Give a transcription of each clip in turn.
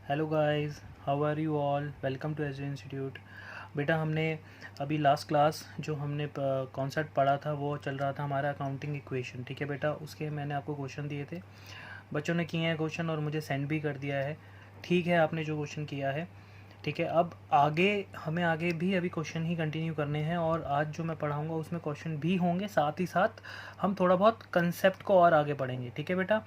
Hello guys, how are you all. Welcome to S institute. बेटा, हमने अभी last class जो हमने कॉन्सेप्ट पढ़ा था वो चल रहा था हमारा अकाउंटिंग इक्वेशन। ठीक है बेटा, उसके मैंने आपको क्वेश्चन दिए थे, बच्चों ने किए हैं क्वेश्चन और मुझे सेंड भी कर दिया है। ठीक है, आपने जो क्वेश्चन किया है ठीक है। अब आगे हमें आगे भी अभी क्वेश्चन ही कंटिन्यू करने हैं और आज जो मैं पढ़ाऊँगा उसमें क्वेश्चन भी होंगे, साथ ही साथ हम थोड़ा बहुत कंसेप्ट को और आगे पढ़ेंगे। ठीक है बेटा,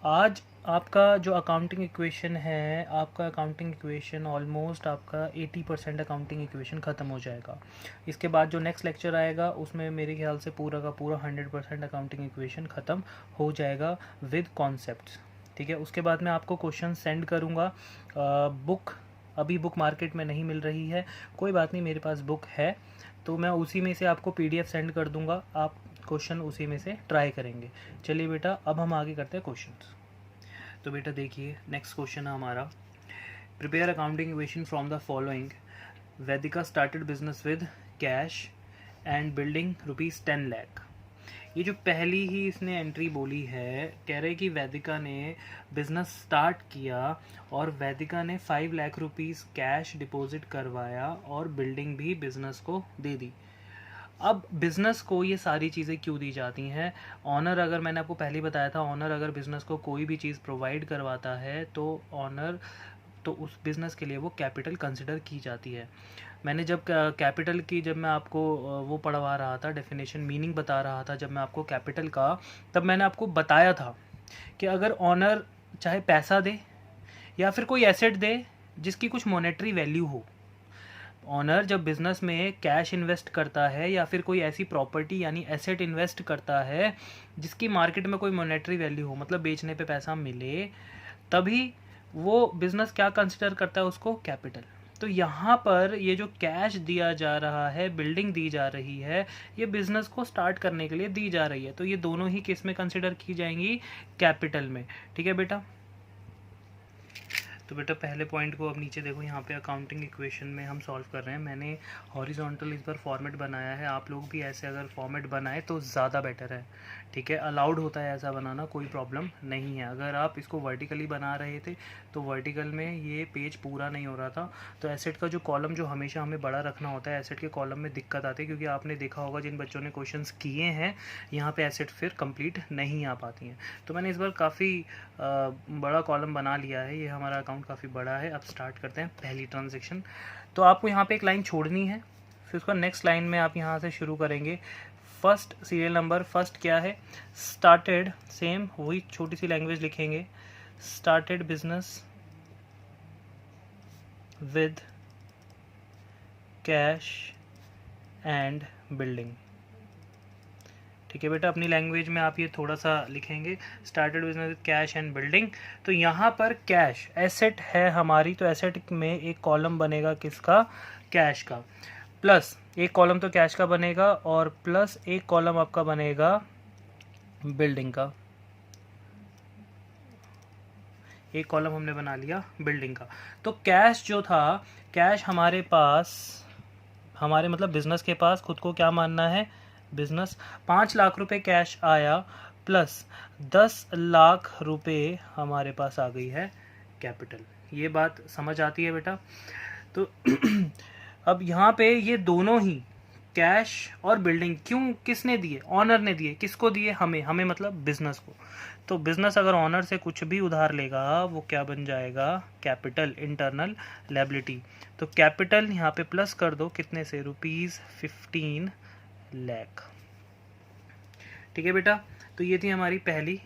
आज आपका जो अकाउंटिंग इक्वेशन है, आपका अकाउंटिंग इक्वेशन ऑलमोस्ट आपका 80% अकाउंटिंग इक्वेशन ख़त्म हो जाएगा। इसके बाद जो नेक्स्ट लेक्चर आएगा उसमें मेरे ख्याल से पूरा का पूरा 100% अकाउंटिंग इक्वेशन ख़त्म हो जाएगा विद कॉन्सेप्ट्स। ठीक है, उसके बाद मैं आपको क्वेश्चन सेंड करूँगा। बुक अभी बुक मार्केट में नहीं मिल रही है, कोई बात नहीं, मेरे पास बुक है तो मैं उसी में से आपको PDF सेंड कर दूँगा, आप क्वेश्चन उसी में से ट्राई करेंगे। चलिए बेटा, अब हम आगे करते हैं क्वेश्चन। तो बेटा देखिए, नेक्स्ट क्वेश्चन है हमारा, prepare accounting equation from the following. Vaidika started business with cash and building ₹10 lakh. ये जो पहली ही इसने एंट्री बोली है, कह रहे कि वैदिका ने बिजनेस स्टार्ट किया और वैदिका ने 5 लाख रुपीस कैश डिपॉजिट करवाया और बिल्डिंग भी बिजनेस को दे दी। अब बिज़नेस को ये सारी चीज़ें क्यों दी जाती हैं? ऑनर, अगर मैंने आपको पहले ही बताया था, ऑनर अगर बिज़नेस को कोई भी चीज़ प्रोवाइड करवाता है तो ऑनर तो उस बिज़नेस के लिए वो कैपिटल कंसिडर की जाती है। मैंने जब कैपिटल की जब मैं आपको वो पढ़वा रहा था, डेफिनेशन मीनिंग बता रहा था जब मैं आपको कैपिटल का, तब मैंने आपको बताया था कि अगर ऑनर चाहे पैसा दे या फिर कोई एसेट दे जिसकी कुछ मॉनेटरी वैल्यू हो, ऑनर जब बिजनेस में कैश इन्वेस्ट करता है या फिर कोई ऐसी प्रॉपर्टी यानी एसेट इन्वेस्ट करता है जिसकी मार्केट में कोई मॉनेटरी वैल्यू हो, मतलब बेचने पे पैसा मिले, तभी वो बिजनेस क्या कंसिडर करता है, उसको कैपिटल। तो यहाँ पर ये जो कैश दिया जा रहा है, बिल्डिंग दी जा रही है, ये बिजनेस को स्टार्ट करने के लिए दी जा रही है, तो ये दोनों ही किस में कंसिडर की जाएंगी? कैपिटल में। ठीक है बेटा, तो बेटा पहले पॉइंट को अब नीचे देखो, यहाँ पे अकाउंटिंग इक्वेशन में हम सॉल्व कर रहे हैं। मैंने हॉरिजॉन्टल इस बार फॉर्मेट बनाया है, आप लोग भी ऐसे अगर फॉर्मेट बनाए तो ज़्यादा बेटर है। ठीक है, अलाउड होता है ऐसा बनाना, कोई प्रॉब्लम नहीं है। अगर आप इसको वर्टिकली बना रहे थे तो वर्टिकल में ये पेज पूरा नहीं हो रहा था, तो एसेट का जो कॉलम जो हमेशा हमें बड़ा रखना होता है, एसेट के कॉलम में दिक्कत आती है, क्योंकि आपने देखा होगा जिन बच्चों ने क्वेश्चन किए हैं यहाँ पे एसेट फिर कंप्लीट नहीं आ पाती हैं। तो मैंने इस बार काफ़ी बड़ा कॉलम बना लिया है, ये हमारा अकाउंट काफ़ी बड़ा है। अब स्टार्ट करते हैं पहली ट्रांजेक्शन। तो आपको यहाँ पे एक लाइन छोड़नी है, फिर उसका नेक्स्ट लाइन में आप यहाँ से शुरू करेंगे। फर्स्ट सीरियल नंबर, फर्स्ट क्या है? स्टार्टेड, सेम वही छोटी सी लैंग्वेज लिखेंगे, started business with cash and building. ठीक है बेटा, अपनी लैंग्वेज में आप ये थोड़ा सा लिखेंगे, started business with cash and building. तो यहाँ पर कैश एसेट है हमारी, तो एसेट में एक कॉलम बनेगा किसका? कैश का। प्लस एक कॉलम तो कैश का बनेगा और प्लस एक कॉलम आपका बनेगा बिल्डिंग का। एक कॉलम हमने बना लिया बिल्डिंग का। तो कैश जो था, कैश हमारे पास, हमारे मतलब बिजनेस के पास खुद को क्या मानना है? बिजनेस। 5 लाख रुपए कैश आया प्लस 10 लाख रुपए हमारे पास आ गई है कैपिटल। ये बात समझ आती है बेटा? तो अब यहाँ पे ये दोनों ही कैश और बिल्डिंग क्यों, किसने दिए? ऑनर ने दिए। किसको दिए? हमें। हमें मतलब बिजनेस को। तो बिजनेस अगर ऑनर से कुछ भी उधार लेगा वो क्या बन जाएगा? Capital, internal liability. तो कैपिटल यहाँ पे प्लस कर दो, कितने से? ₹15 लाख। ठीक है बेटा, तो ये थी हमारी पहली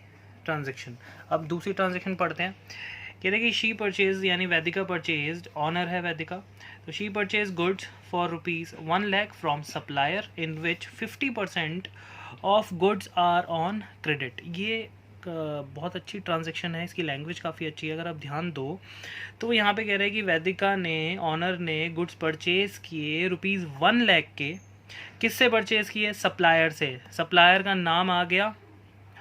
ट्रांजेक्शन। अब दूसरी ट्रांजेक्शन पढ़ते हैं। कहते हैं कि शी परचेज, यानी वैदिका परचेज्ड, ऑनर है वैदिका, तो she purchase goods for ₹1 lakh from supplier in which 50% of goods are on credit. ये बहुत अच्छी ट्रांजेक्शन है, इसकी लैंग्वेज काफ़ी अच्छी है, अगर आप ध्यान दो तो यहाँ पे कह रहे हैं कि वैदिका ने, ऑनर ने गुड्स परचेज किए ₹1 लाख के। किससे परचेज किए? सप्लायर से। सप्लायर का नाम आ गया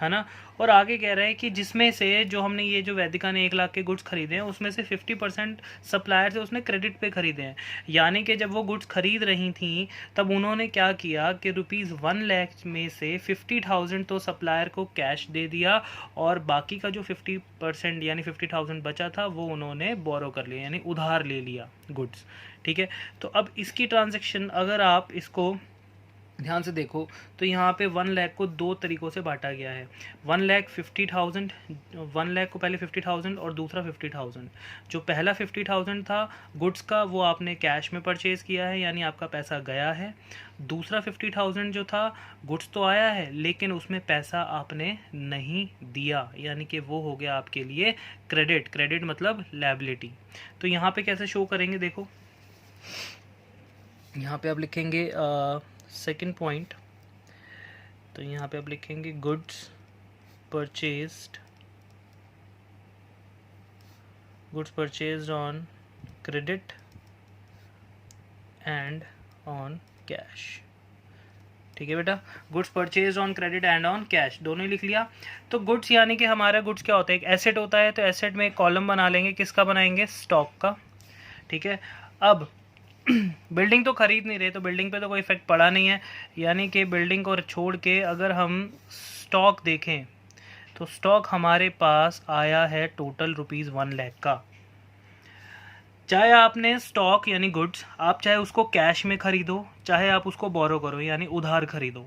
है ना। और आगे कह रहे हैं कि जिसमें से जो हमने ये जो वैदिका ने 1 लाख के गुड्स खरीदे हैं उसमें से 50% सप्लायर से उसने क्रेडिट पे खरीदे हैं। यानी कि जब वो गुड्स खरीद रही थी तब उन्होंने क्या किया कि ₹1 लाख में से 50,000 तो सप्लायर को कैश दे दिया और बाकी का जो 50% यानी 50,000 बचा था वो उन्होंने बोरो कर लिया, यानी उधार ले लिया गुड्स। ठीक है, तो अब इसकी ट्रांजैक्शन अगर आप इसको ध्यान से देखो तो यहाँ पे 1 लाख को 2 तरीक़ों से बांटा गया है। 1 लाख 50,000, 1 लाख को पहले 50,000 और दूसरा 50,000। जो पहला 50,000 था गुड्स का वो आपने कैश में परचेज़ किया है, यानी आपका पैसा गया है। दूसरा 50,000 जो था गुड्स तो आया है लेकिन उसमें पैसा आपने नहीं दिया, यानी कि वो हो गया आपके लिए क्रेडिट। क्रेडिट मतलब लायबिलिटी। तो यहाँ पे कैसे शो करेंगे, देखो यहाँ पे आप लिखेंगे सेकंड पॉइंट, तो यहाँ पे आप लिखेंगे goods purchased on credit and on cash. ठीक है बेटा, goods purchase on credit and on cash दोनों ही लिख लिया। तो गुड्स यानी कि हमारा गुड्स क्या होता है, एक एसेट होता है, तो एसेट में एक कॉलम बना लेंगे, किसका बनाएंगे, स्टॉक का। ठीक है, अब बिल्डिंग तो खरीद नहीं रहे तो बिल्डिंग पे तो कोई इफेक्ट पड़ा नहीं है, यानी कि बिल्डिंग को छोड़ के अगर हम स्टॉक देखें तो स्टॉक हमारे पास आया है टोटल ₹1 लाख का। चाहे आपने स्टॉक यानी गुड्स आप चाहे उसको कैश में खरीदो चाहे आप उसको बोरो करो यानी उधार खरीदो,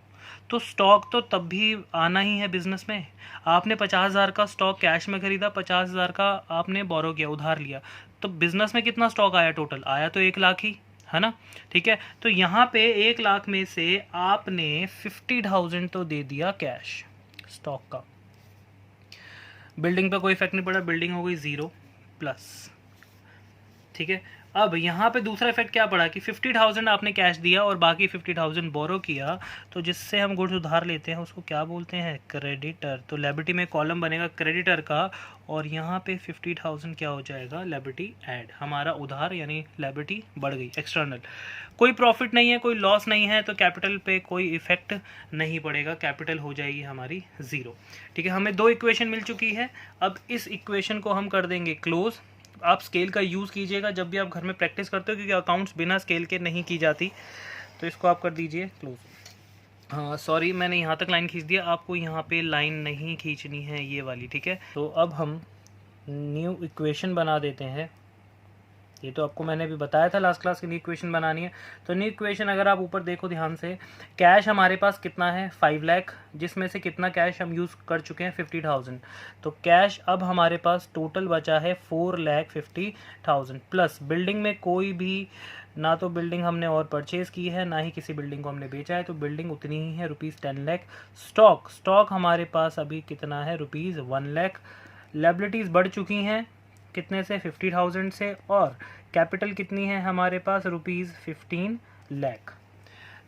तो स्टॉक तो तब भी आना ही है बिजनेस में। आपने 50,000 का स्टॉक कैश में खरीदा, 50,000 का आपने बोरो किया, उधार लिया, तो बिजनेस में कितना स्टॉक आया, टोटल आया तो 1 लाख ही, है ना। ठीक है, तो यहाँ पे 1 लाख में से आपने 50,000 तो दे दिया कैश स्टॉक का। बिल्डिंग पे कोई इफेक्ट नहीं पड़ा, बिल्डिंग हो गई 0 प्लस। ठीक है, अब यहाँ पे दूसरा इफेक्ट क्या पड़ा कि 50,000 आपने कैश दिया और बाकी 50,000 बोरो किया, तो जिससे हम गुड्स उधार लेते हैं उसको क्या बोलते हैं, क्रेडिटर। तो लायबिलिटी में कॉलम बनेगा क्रेडिटर का और यहाँ पे 50,000 क्या हो जाएगा, लायबिलिटी ऐड, हमारा उधार यानी लायबिलिटी बढ़ गई एक्सटर्नल। कोई प्रॉफिट नहीं है, कोई लॉस नहीं है, तो कैपिटल पे कोई इफेक्ट नहीं पड़ेगा, कैपिटल हो जाएगी हमारी 0। ठीक है, हमें 2 इक्वेशन मिल चुकी है। अब इस इक्वेशन को हम कर देंगे क्लोज। आप स्केल का यूज़ कीजिएगा जब भी आप घर में प्रैक्टिस करते हो, क्योंकि अकाउंट्स बिना स्केल के नहीं की जाती, तो इसको आप कर दीजिए क्लोज। हाँ सॉरी, मैंने यहाँ तक लाइन खींच दिया, आपको यहाँ पे लाइन नहीं खींचनी है, ये वाली। ठीक है, तो अब हम न्यू इक्वेशन बना देते हैं। ये तो आपको मैंने भी बताया था लास्ट क्लास की न्यू इक्वेशन बनानी है। तो न्यू इक्वेशन अगर आप ऊपर देखो ध्यान से, कैश हमारे पास कितना है 5 लाख, जिसमें से कितना कैश हम यूज़ कर चुके हैं 50,000, तो कैश अब हमारे पास टोटल बचा है 4,50,000 प्लस बिल्डिंग में कोई भी ना तो बिल्डिंग हमने और परचेज़ की है ना ही किसी बिल्डिंग को हमने बेचा है, तो बिल्डिंग उतनी ही है ₹10 लाख। स्टॉक हमारे पास अभी कितना है ₹1 लाख। लायबिलिटीज़ बढ़ चुकी हैं कितने से, 50,000 से, और कैपिटल कितनी है हमारे पास ₹15 लाख।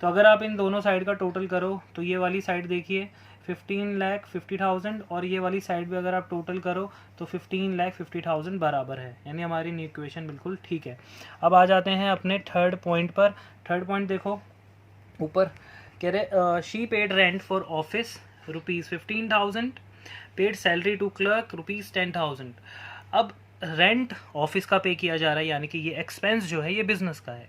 तो अगर आप इन दोनों साइड का टोटल करो तो ये वाली साइड देखिए 15 लाख 50,000 और ये वाली साइड भी अगर आप टोटल करो तो 15 लाख 50,000 बराबर है, यानी हमारी न्यू इक्वेशन बिल्कुल ठीक है। अब आ जाते हैं अपने थर्ड पॉइंट पर। थर्ड पॉइंट देखो ऊपर कह रहे she paid rent for office ₹15,000, paid salary to clerk ₹10,000। अब रेंट ऑफिस का पे किया जा रहा है, यानी कि ये एक्सपेंस जो है ये बिजनेस का है।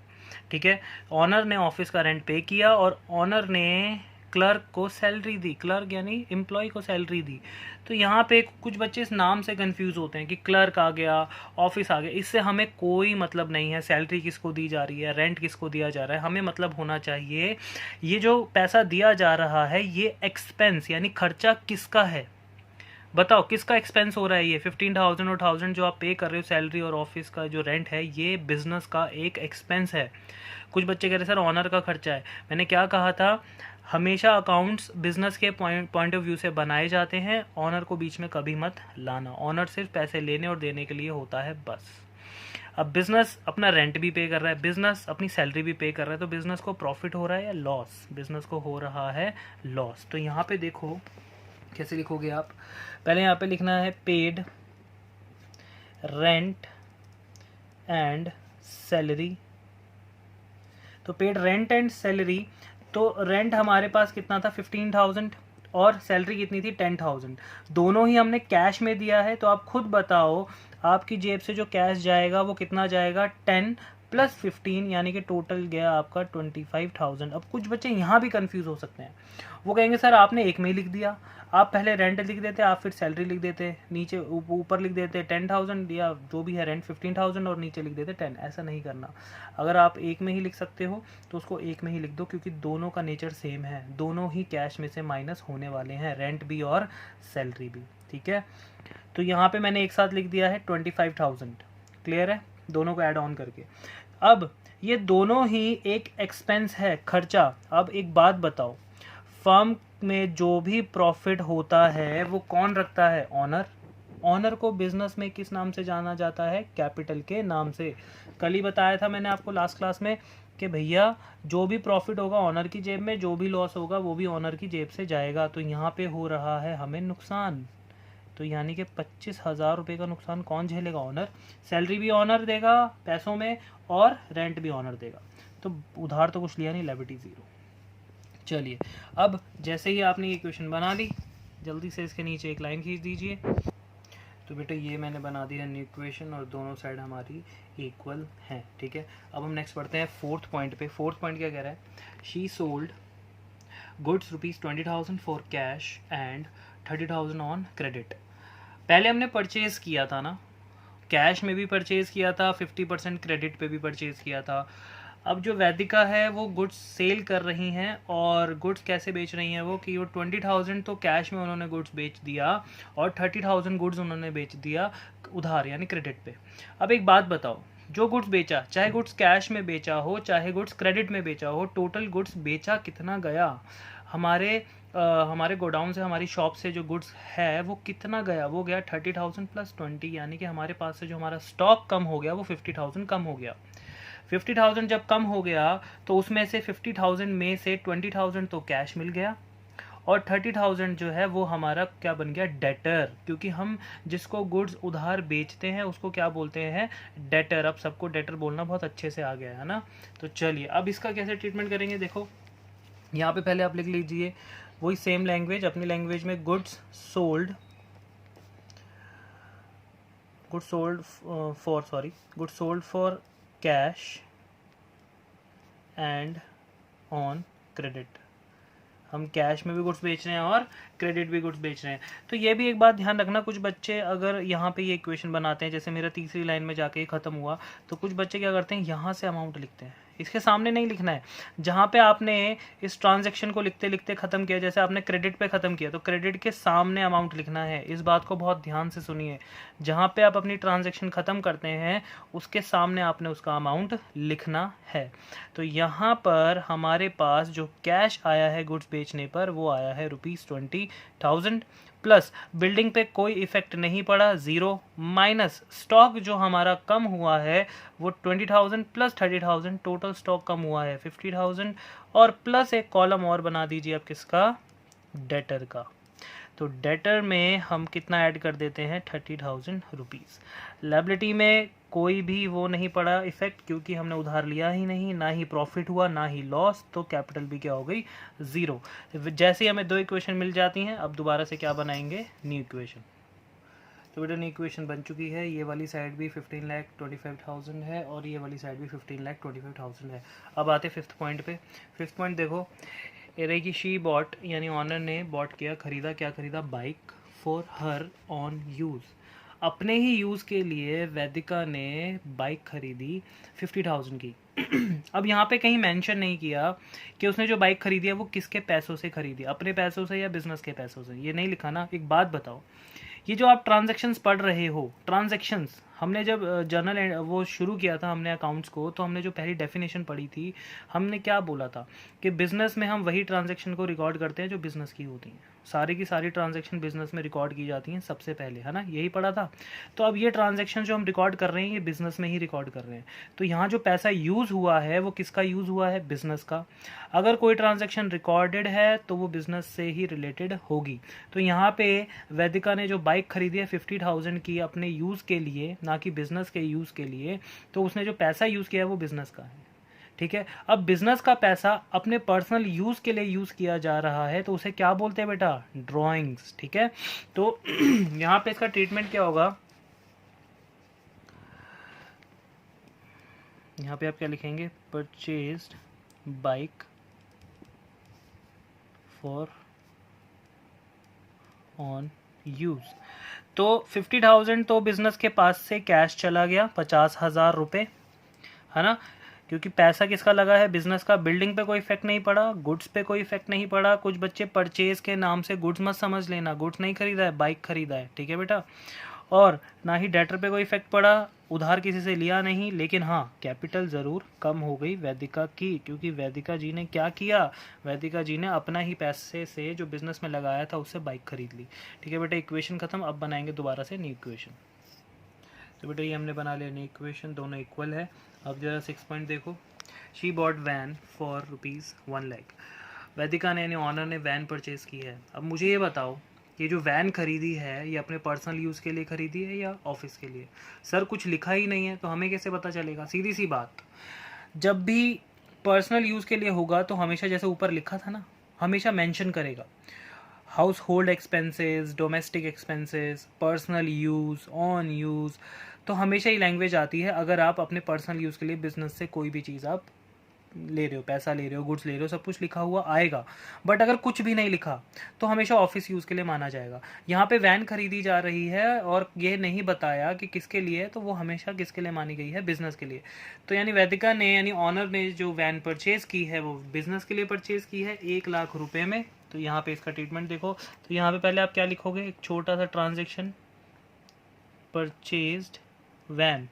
ठीक है, ऑनर ने ऑफिस का रेंट पे किया और ऑनर ने क्लर्क को सैलरी दी, क्लर्क यानी एम्प्लॉय को सैलरी दी। तो यहाँ पे कुछ बच्चे इस नाम से कंफ्यूज होते हैं कि क्लर्क आ गया, ऑफिस आ गया, इससे हमें कोई मतलब नहीं है सैलरी किसको दी जा रही है, रेंट किसको दिया जा रहा है। हमें मतलब होना चाहिए ये जो पैसा दिया जा रहा है ये एक्सपेंस यानी खर्चा किसका है, बताओ किसका एक्सपेंस हो रहा है। ये 15,000 और 1,000 जो आप पे कर रहे हो सैलरी और ऑफिस का जो रेंट है ये बिजनेस का एक एक्सपेंस है। कुछ बच्चे कह रहे सर ऑनर का खर्चा है। मैंने क्या कहा था, हमेशा अकाउंट्स बिजनेस के पॉइंट ऑफ व्यू से बनाए जाते हैं, ऑनर को बीच में कभी मत लाना। ऑनर सिर्फ पैसे लेने और देने के लिए होता है बस। अब बिजनेस अपना रेंट भी पे कर रहा है, बिजनेस अपनी सैलरी भी पे कर रहा है, तो बिजनेस को प्रॉफिट हो रहा है या लॉस, बिजनेस को हो रहा है लॉस। तो यहाँ पे देखो कैसे लिखोगे आप, पहले यहाँ पे लिखना है पेड रेंट एंड सैलरी। तो पेड रेंट एंड सैलरी, तो रेंट हमारे पास कितना था 15,000 और सैलरी कितनी थी 10,000, दोनों ही हमने कैश में दिया है। तो आप खुद बताओ आपकी जेब से जो कैश जाएगा वो कितना जाएगा, 10 + 15 यानी कि टोटल गया आपका 25,000। अब कुछ बच्चे यहाँ भी कंफ्यूज हो सकते हैं, वो कहेंगे सर आपने एक में ही लिख दिया, आप पहले रेंट लिख देते, आप फिर सैलरी लिख देते, नीचे ऊपर लिख देते 10,000 या जो भी है रेंट 15,000 और नीचे लिख देते 10। ऐसा नहीं करना। अगर आप एक में ही लिख सकते हो तो उसको एक में ही लिख दो, क्योंकि दोनों का नेचर सेम है, दोनों ही कैश में से माइनस होने वाले हैं, रेंट भी और सैलरी भी। ठीक है, तो यहाँ पे मैंने एक साथ लिख दिया है 25,000। क्लियर है, दोनों को ऐड ऑन करके। अब ये दोनों ही एक एक्सपेंस है, खर्चा। अब एक बात बताओ, फर्म में जो भी प्रॉफिट होता है वो कौन रखता है, ऑनर। ऑनर को बिजनेस में किस नाम से जाना जाता है, कैपिटल के नाम से। कल ही बताया था मैंने आपको लास्ट क्लास में कि भैया जो भी प्रॉफिट होगा ऑनर की जेब में, जो भी लॉस होगा वो भी ऑनर की जेब से जाएगा। तो यहाँ पे हो रहा है हमें नुकसान, तो यानी कि 25,000 रुपये का नुकसान कौन झेलेगा, ऑनर। सैलरी भी ऑनर देगा पैसों में और रेंट भी ऑनर देगा। तो उधार तो कुछ लिया नहीं, लिएबिलिटी 0। चलिए, अब जैसे ही आपने ये क्वेश्चन बना ली, जल्दी से इसके नीचे एक लाइन खींच दीजिए। तो बेटा ये मैंने बना दिया न्यू इक्वेशन और दोनों साइड हमारी इक्वल हैं। ठीक है, अब हम नेक्स्ट पढ़ते हैं फोर्थ पॉइंट पे। फोर्थ पॉइंट क्या कह रहा है, she sold goods ₹20,000 for cash and 30,000 on credit. पहले हमने परचेज किया था ना, कैश में भी परचेज किया था, 50% क्रेडिट पे भी परचेज किया था। अब जो वैदिका है वो गुड्स सेल कर रही हैं, और गुड्स कैसे बेच रही हैं वो, कि वो 20,000 तो कैश में उन्होंने गुड्स बेच दिया और 30,000 गुड्स उन्होंने बेच दिया उधार यानी क्रेडिट पे। अब एक बात बताओ, जो गुड्स बेचा, चाहे गुड्स कैश में बेचा हो चाहे गुड्स क्रेडिट में बेचा हो, टोटल गुड्स बेचा कितना गया, हमारे गोडाउन से, हमारी शॉप से जो गुड्स है वो कितना गया, वो गया 30,000 + 20, यानी कि हमारे पास से जो हमारा स्टॉक कम हो गया वो 50,000 कम हो गया। 50,000 जब कम हो गया तो उसमें से 50,000 में से 20,000 तो कैश मिल गया और 30,000 जो है वो हमारा क्या बन गया, डेटर। क्योंकि हम जिसको गुड्स उधार बेचते हैं उसको क्या बोलते हैं, डेटर। अब सबको डेटर बोलना बहुत अच्छे से आ गया है ना। तो चलिए अब इसका कैसे ट्रीटमेंट करेंगे, देखो यहाँ पे पहले आप लिख लीजिए वही सेम लैंग्वेज, अपनी लैंग्वेज में, goods sold for cash and on credit. हम कैश में भी गुड्स बेच रहे हैं और क्रेडिट भी गुड्स बेच रहे हैं। तो ये भी एक बात ध्यान रखना, कुछ बच्चे अगर यहाँ पे ये इक्वेशन बनाते हैं, जैसे मेरा तीसरी लाइन में जाके ख़त्म हुआ, तो कुछ बच्चे क्या करते हैं, यहाँ से अमाउंट लिखते हैं, इसके सामने नहीं लिखना है। जहाँ पे आपने इस ट्रांजैक्शन को लिखते लिखते ख़त्म किया, जैसे आपने क्रेडिट पे ख़त्म किया, तो क्रेडिट के सामने अमाउंट लिखना है। इस बात को बहुत ध्यान से सुनिए, जहाँ पे आप अपनी ट्रांजैक्शन ख़त्म करते हैं उसके सामने आपने उसका अमाउंट लिखना है। तो यहाँ पर हमारे पास जो कैश आया है गुड्स बेचने पर वो आया है ₹20,000 प्लस बिल्डिंग पे कोई इफेक्ट नहीं पड़ा, 0, माइनस स्टॉक जो हमारा कम हुआ है वो 20,000 + 30,000, टोटल स्टॉक कम हुआ है 50,000, और प्लस एक कॉलम और बना दीजिए आप किसका, डेटर का। तो डेटर में हम कितना ऐड कर देते हैं, 30,000 रुपीज़। लायबिलिटी में कोई भी वो नहीं पड़ा इफेक्ट, क्योंकि हमने उधार लिया ही नहीं, ना ही प्रॉफिट हुआ ना ही लॉस, तो कैपिटल भी क्या हो गई, 0। जैसे ही हमें दो इक्वेशन मिल जाती हैं, अब दोबारा से क्या बनाएंगे, न्यू इक्वेशन। तो बेटा न्यू इक्वेशन बन चुकी है, ये वाली साइड भी 15,25,000 है और ये वाली साइड भी 15,25,000 है। अब आते फिफ्थ पॉइंट पे। फिफ्थ पॉइंट देखो, ये रही कि शी बॉट, यानी ऑनर ने बॉट किया, खरीदा, क्या खरीदा, bike for her on use. अपने ही यूज़ के लिए वैदिका ने बाइक खरीदी 50,000 की। अब यहाँ पे कहीं मेंशन नहीं किया कि उसने जो बाइक खरीदी है वो किसके पैसों से खरीदी, अपने पैसों से या बिजनेस के पैसों से, ये नहीं लिखा ना। एक बात बताओ, ये जो आप ट्रांजैक्शंस पढ़ रहे हो, ट्रांजैक्शंस हमने जब जर्नल वो शुरू किया था हमने अकाउंट्स को, तो हमने जो पहली डेफिनेशन पढ़ी थी, हमने क्या बोला था कि बिजनेस में हम वही ट्रांजैक्शन को रिकॉर्ड करते हैं जो बिजनेस की होती हैं। सारी की सारी ट्रांजैक्शन बिजनेस में रिकॉर्ड की जाती हैं सबसे पहले, है ना, यही पढ़ा था। तो अब ये ट्रांजैक्शन जो हम रिकॉर्ड कर रहे हैं ये बिजनेस में ही रिकॉर्ड कर रहे हैं। तो यहाँ जो पैसा यूज़ हुआ है वो किसका यूज़ हुआ है, बिजनेस का। अगर कोई ट्रांजैक्शन रिकॉर्डेड है तो वो बिजनेस से ही रिलेटेड होगी। तो यहाँ पे वैदिका ने जो बाइक खरीदी है 50,000 की अपने यूज़ के लिए, ना कि बिजनेस के यूज़ के लिए, तो उसने जो पैसा यूज़ किया है वो बिजनेस का है। ठीक है। अब बिजनेस का पैसा अपने पर्सनल यूज के लिए यूज किया जा रहा है तो उसे क्या बोलते हैं बेटा? ड्रॉइंग्स। ठीक है, तो यहाँ पे इसका ट्रीटमेंट क्या होगा? यहाँ पे आप क्या लिखेंगे? Purchased bike for on use. तो 50,000 तो बिजनेस के पास से कैश चला गया, 50,000 रुपये, है ना। क्योंकि पैसा किसका लगा है? बिजनेस का। बिल्डिंग पे कोई इफेक्ट नहीं पड़ा, गुड्स पे कोई इफेक्ट नहीं पड़ा। कुछ बच्चे परचेज के नाम से गुड्स मत समझ लेना, गुड्स नहीं खरीदा है, बाइक खरीदा है। ठीक है बेटा। और ना ही डेटर पे कोई इफेक्ट पड़ा, उधार किसी से लिया नहीं। लेकिन हाँ, कैपिटल ज़रूर कम हो गई वैदिका की, क्योंकि वैदिका जी ने क्या किया? वैदिका जी ने अपना ही पैसे से जो बिजनेस में लगाया था उससे बाइक खरीद ली। ठीक है बेटा, इक्वेशन खत्म। अब बनाएंगे दोबारा से न्यू इक्वेशन। तो बेटा ये हमने बना लिया न्यू इक्वेशन, दोनों इक्वल है। अब जरा 6 पॉइंट देखो। She bought van for ₹1,00,000। Vaidika ने यानी ऑनर ने वैन परचेज की है। अब मुझे ये बताओ, ये जो वैन खरीदी है ये अपने पर्सनल यूज़ के लिए खरीदी है या ऑफिस के लिए? सर कुछ लिखा ही नहीं है तो हमें कैसे पता चलेगा? सीधी सी बात, जब भी पर्सनल यूज़ के लिए होगा तो हमेशा जैसे ऊपर लिखा था ना, हमेशा मेंशन करेगा house hold expenses, domestic expenses, personal use, on use. तो हमेशा ही लैंग्वेज आती है अगर आप अपने पर्सनल यूज़ के लिए बिजनेस से कोई भी चीज़ आप ले रहे हो, पैसा ले रहे हो, गुड्स ले रहे हो, सब कुछ लिखा हुआ आएगा। बट अगर कुछ भी नहीं लिखा तो हमेशा ऑफिस यूज़ के लिए माना जाएगा। यहाँ पे वैन खरीदी जा रही है और ये नहीं बताया कि किसके लिए, तो वो हमेशा किसके लिए मानी गई है? बिजनेस के लिए। तो यानी वैदिका ने यानी ऑनर ने जो वैन परचेज की है वो बिजनेस के लिए परचेज की है 1,00,000 रुपये में। तो यहाँ पे इसका ट्रीटमेंट देखो। तो यहाँ पे पहले आप क्या लिखोगे? एक छोटा सा ट्रांजेक्शन, परचेज्ड वैन।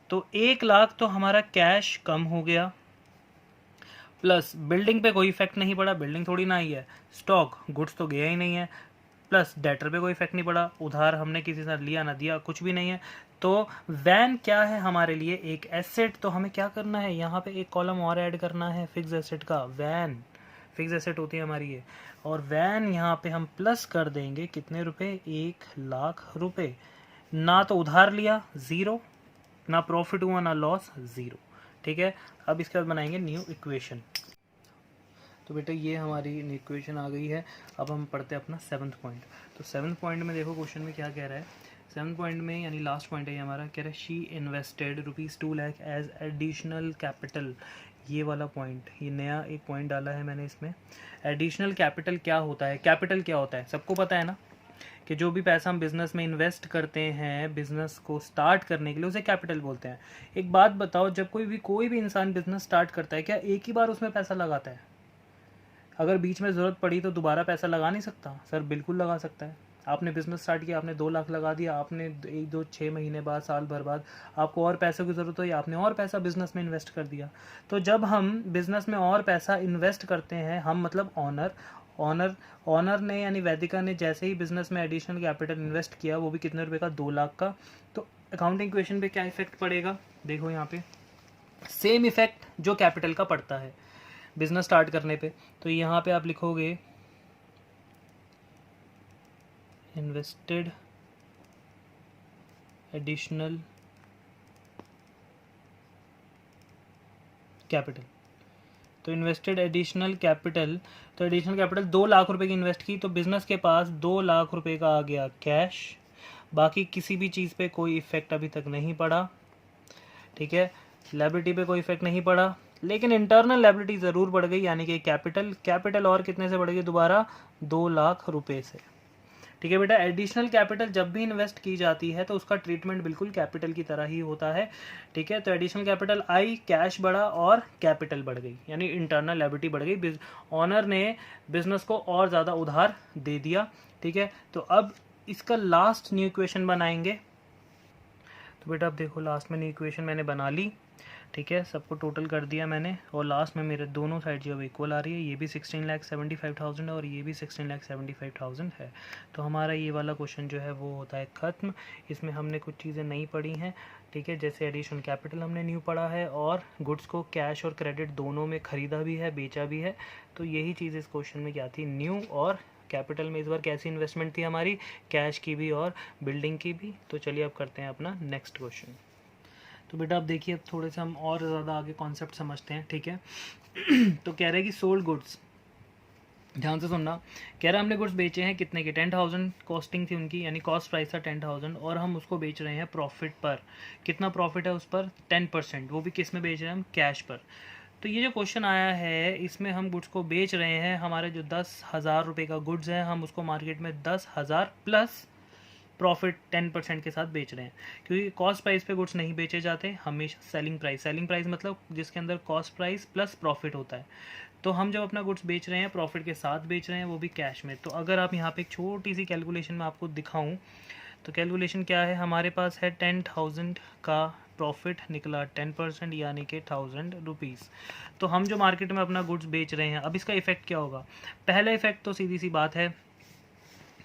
तो 1,00,000 तो हमारा कैश कम हो गया, प्लस बिल्डिंग पे कोई इफेक्ट नहीं पड़ा, बिल्डिंग थोड़ी ना आई है। स्टॉक, गुड्स तो गया ही नहीं है। प्लस डेटर पे कोई इफेक्ट नहीं पड़ा, उधार हमने किसी से लिया ना दिया, कुछ भी नहीं है। तो वैन क्या है हमारे लिए? एक एसेट। तो हमें क्या करना है? यहाँ पे एक कॉलम और ऐड करना है फिक्स एसेट का। वैन फिक्स एसेट होती है हमारी ये। और वैन यहाँ पे हम प्लस कर देंगे कितने रुपए? 1,00,000 रुपये। ना तो उधार लिया, ज़ीरो, ना प्रॉफिट हुआ, ना लॉस, ज़ीरो। ठीक है। अब इसके बाद बनाएंगे न्यू इक्वेशन। तो बेटा ये हमारी न्यू इक्वेशन आ गई है। अब हम पढ़ते हैं अपना 7th पॉइंट। तो 7th पॉइंट में देखो क्वेश्चन में क्या कह रहा है। 7th पॉइंट में यानी लास्ट पॉइंट है ये हमारा, कह रहा है she invested ₹2,00,000 as additional capital. ये वाला पॉइंट, ये नया एक पॉइंट डाला है मैंने इसमें। एडिशनल कैपिटल क्या होता है? कैपिटल क्या होता है सबको पता है ना, कि जो भी पैसा हम बिज़नेस में इन्वेस्ट करते हैं बिज़नेस को स्टार्ट करने के लिए, उसे कैपिटल बोलते हैं। एक बात बताओ, जब कोई भी इंसान बिज़नेस स्टार्ट करता है, क्या एक ही बार उसमें पैसा लगाता है? अगर बीच में ज़रूरत पड़ी तो दोबारा पैसा लगा नहीं सकता? सर बिल्कुल लगा सकता है। आपने बिज़नेस स्टार्ट किया, आपने 2,00,000 लगा दिया, आपने 1-2-6 महीने बाद, साल भर बाद आपको और पैसे की ज़रूरत हुई, आपने और पैसा बिज़नेस में इन्वेस्ट कर दिया। तो जब हम बिज़नेस में और पैसा इन्वेस्ट करते हैं, हम मतलब ऑनर ने यानी वैदिका ने जैसे ही बिजनेस में एडिशनल कैपिटल इन्वेस्ट किया, वो भी कितने रुपए का? 2,00,000 का। तो अकाउंटिंग इक्वेशन पे क्या इफेक्ट पड़ेगा? देखो यहाँ पे सेम इफेक्ट जो कैपिटल का पड़ता है बिजनेस स्टार्ट करने पे। तो यहाँ पे आप लिखोगे इन्वेस्टेड एडिशनल कैपिटल। तो इन्वेस्टेड एडिशनल कैपिटल, तो एडिशनल कैपिटल 2,00,000 रुपए की इन्वेस्ट की, तो बिजनेस के पास 2,00,000 रुपए का आ गया कैश। बाकी किसी भी चीज़ पे कोई इफेक्ट अभी तक नहीं पड़ा। ठीक है, लायबिलिटी पे कोई इफेक्ट नहीं पड़ा, लेकिन इंटरनल लायबिलिटी ज़रूर बढ़ गई, यानी कि कैपिटल और कितने से बढ़ गई दोबारा? 2,00,000 रुपये से। ठीक है बेटा, एडिशनल कैपिटल जब भी इन्वेस्ट की जाती है तो उसका ट्रीटमेंट बिल्कुल कैपिटल की तरह ही होता है। ठीक है, तो एडिशनल कैपिटल आई, कैश बढ़ा और कैपिटल बढ़ गई, यानी इंटरनल लायबिलिटी बढ़ गई। ऑनर ने बिजनेस को और ज़्यादा उधार दे दिया। ठीक है, तो अब इसका लास्ट न्यू इक्वेशन बनाएंगे। तो बेटा अब देखो, लास्ट में न्यू इक्वेशन मैंने बना ली। ठीक है, सबको टोटल कर दिया मैंने, और लास्ट में मेरे दोनों साइड जो है इक्वल आ रही है। ये भी 16,75,000 है और ये भी 16,75,000 है। तो हमारा ये वाला क्वेश्चन जो है वो होता है ख़त्म। इसमें हमने कुछ चीज़ें नहीं पढ़ी हैं। ठीक है, जैसे एडिशनल कैपिटल हमने न्यू पढ़ा है, और गुड्स को कैश और क्रेडिट दोनों में ख़रीदा भी है, बेचा भी है। तो यही चीज़ इस क्वेश्चन में क्या थी? न्यू और कैपिटल में इस बार कैसी इन्वेस्टमेंट थी हमारी? कैश की भी और बिल्डिंग की भी। तो चलिए अब करते हैं अपना नेक्स्ट क्वेश्चन। तो बेटा अब देखिए, अब थोड़े से हम और ज़्यादा आगे कॉन्सेप्ट समझते हैं, ठीक है। तो कह रहे हैं कि सोल्ड गुड्स, ध्यान से सुनना, कह रहा है हमने गुड्स बेचे हैं कितने के, 10,000 कॉस्टिंग थी उनकी, यानी कॉस्ट प्राइस था 10,000, और हम उसको बेच रहे हैं प्रॉफिट पर। कितना प्रॉफिट है उस पर? 10%। वो भी किस में बेच रहे हैं हम? कैश पर। तो ये जो क्वेश्चन आया है, इसमें हम गुड्स को बेच रहे हैं, हमारे जो 10,000 रुपये का गुड्स है, हम उसको मार्केट में 10,000 प्लस प्रॉफिट 10% के साथ बेच रहे हैं, क्योंकि कॉस्ट प्राइस पे गुड्स नहीं बेचे जाते, हमेशा सेलिंग प्राइस मतलब जिसके अंदर कॉस्ट प्राइस प्लस प्रॉफिट होता है। तो हम जब अपना गुड्स बेच रहे हैं प्रॉफिट के साथ बेच रहे हैं, वो भी कैश में। तो अगर आप यहाँ पे एक छोटी सी कैलकुलेशन में आपको दिखाऊं, तो कैलकुलेशन क्या है, हमारे पास है 10,000 का प्रॉफिट निकला, 10% यानी कि 1,000 रुपीज़। तो हम जो मार्केट में अपना गुड्स बेच रहे हैं, अब इसका इफेक्ट क्या होगा? पहला इफेक्ट तो सीधी सी बात है,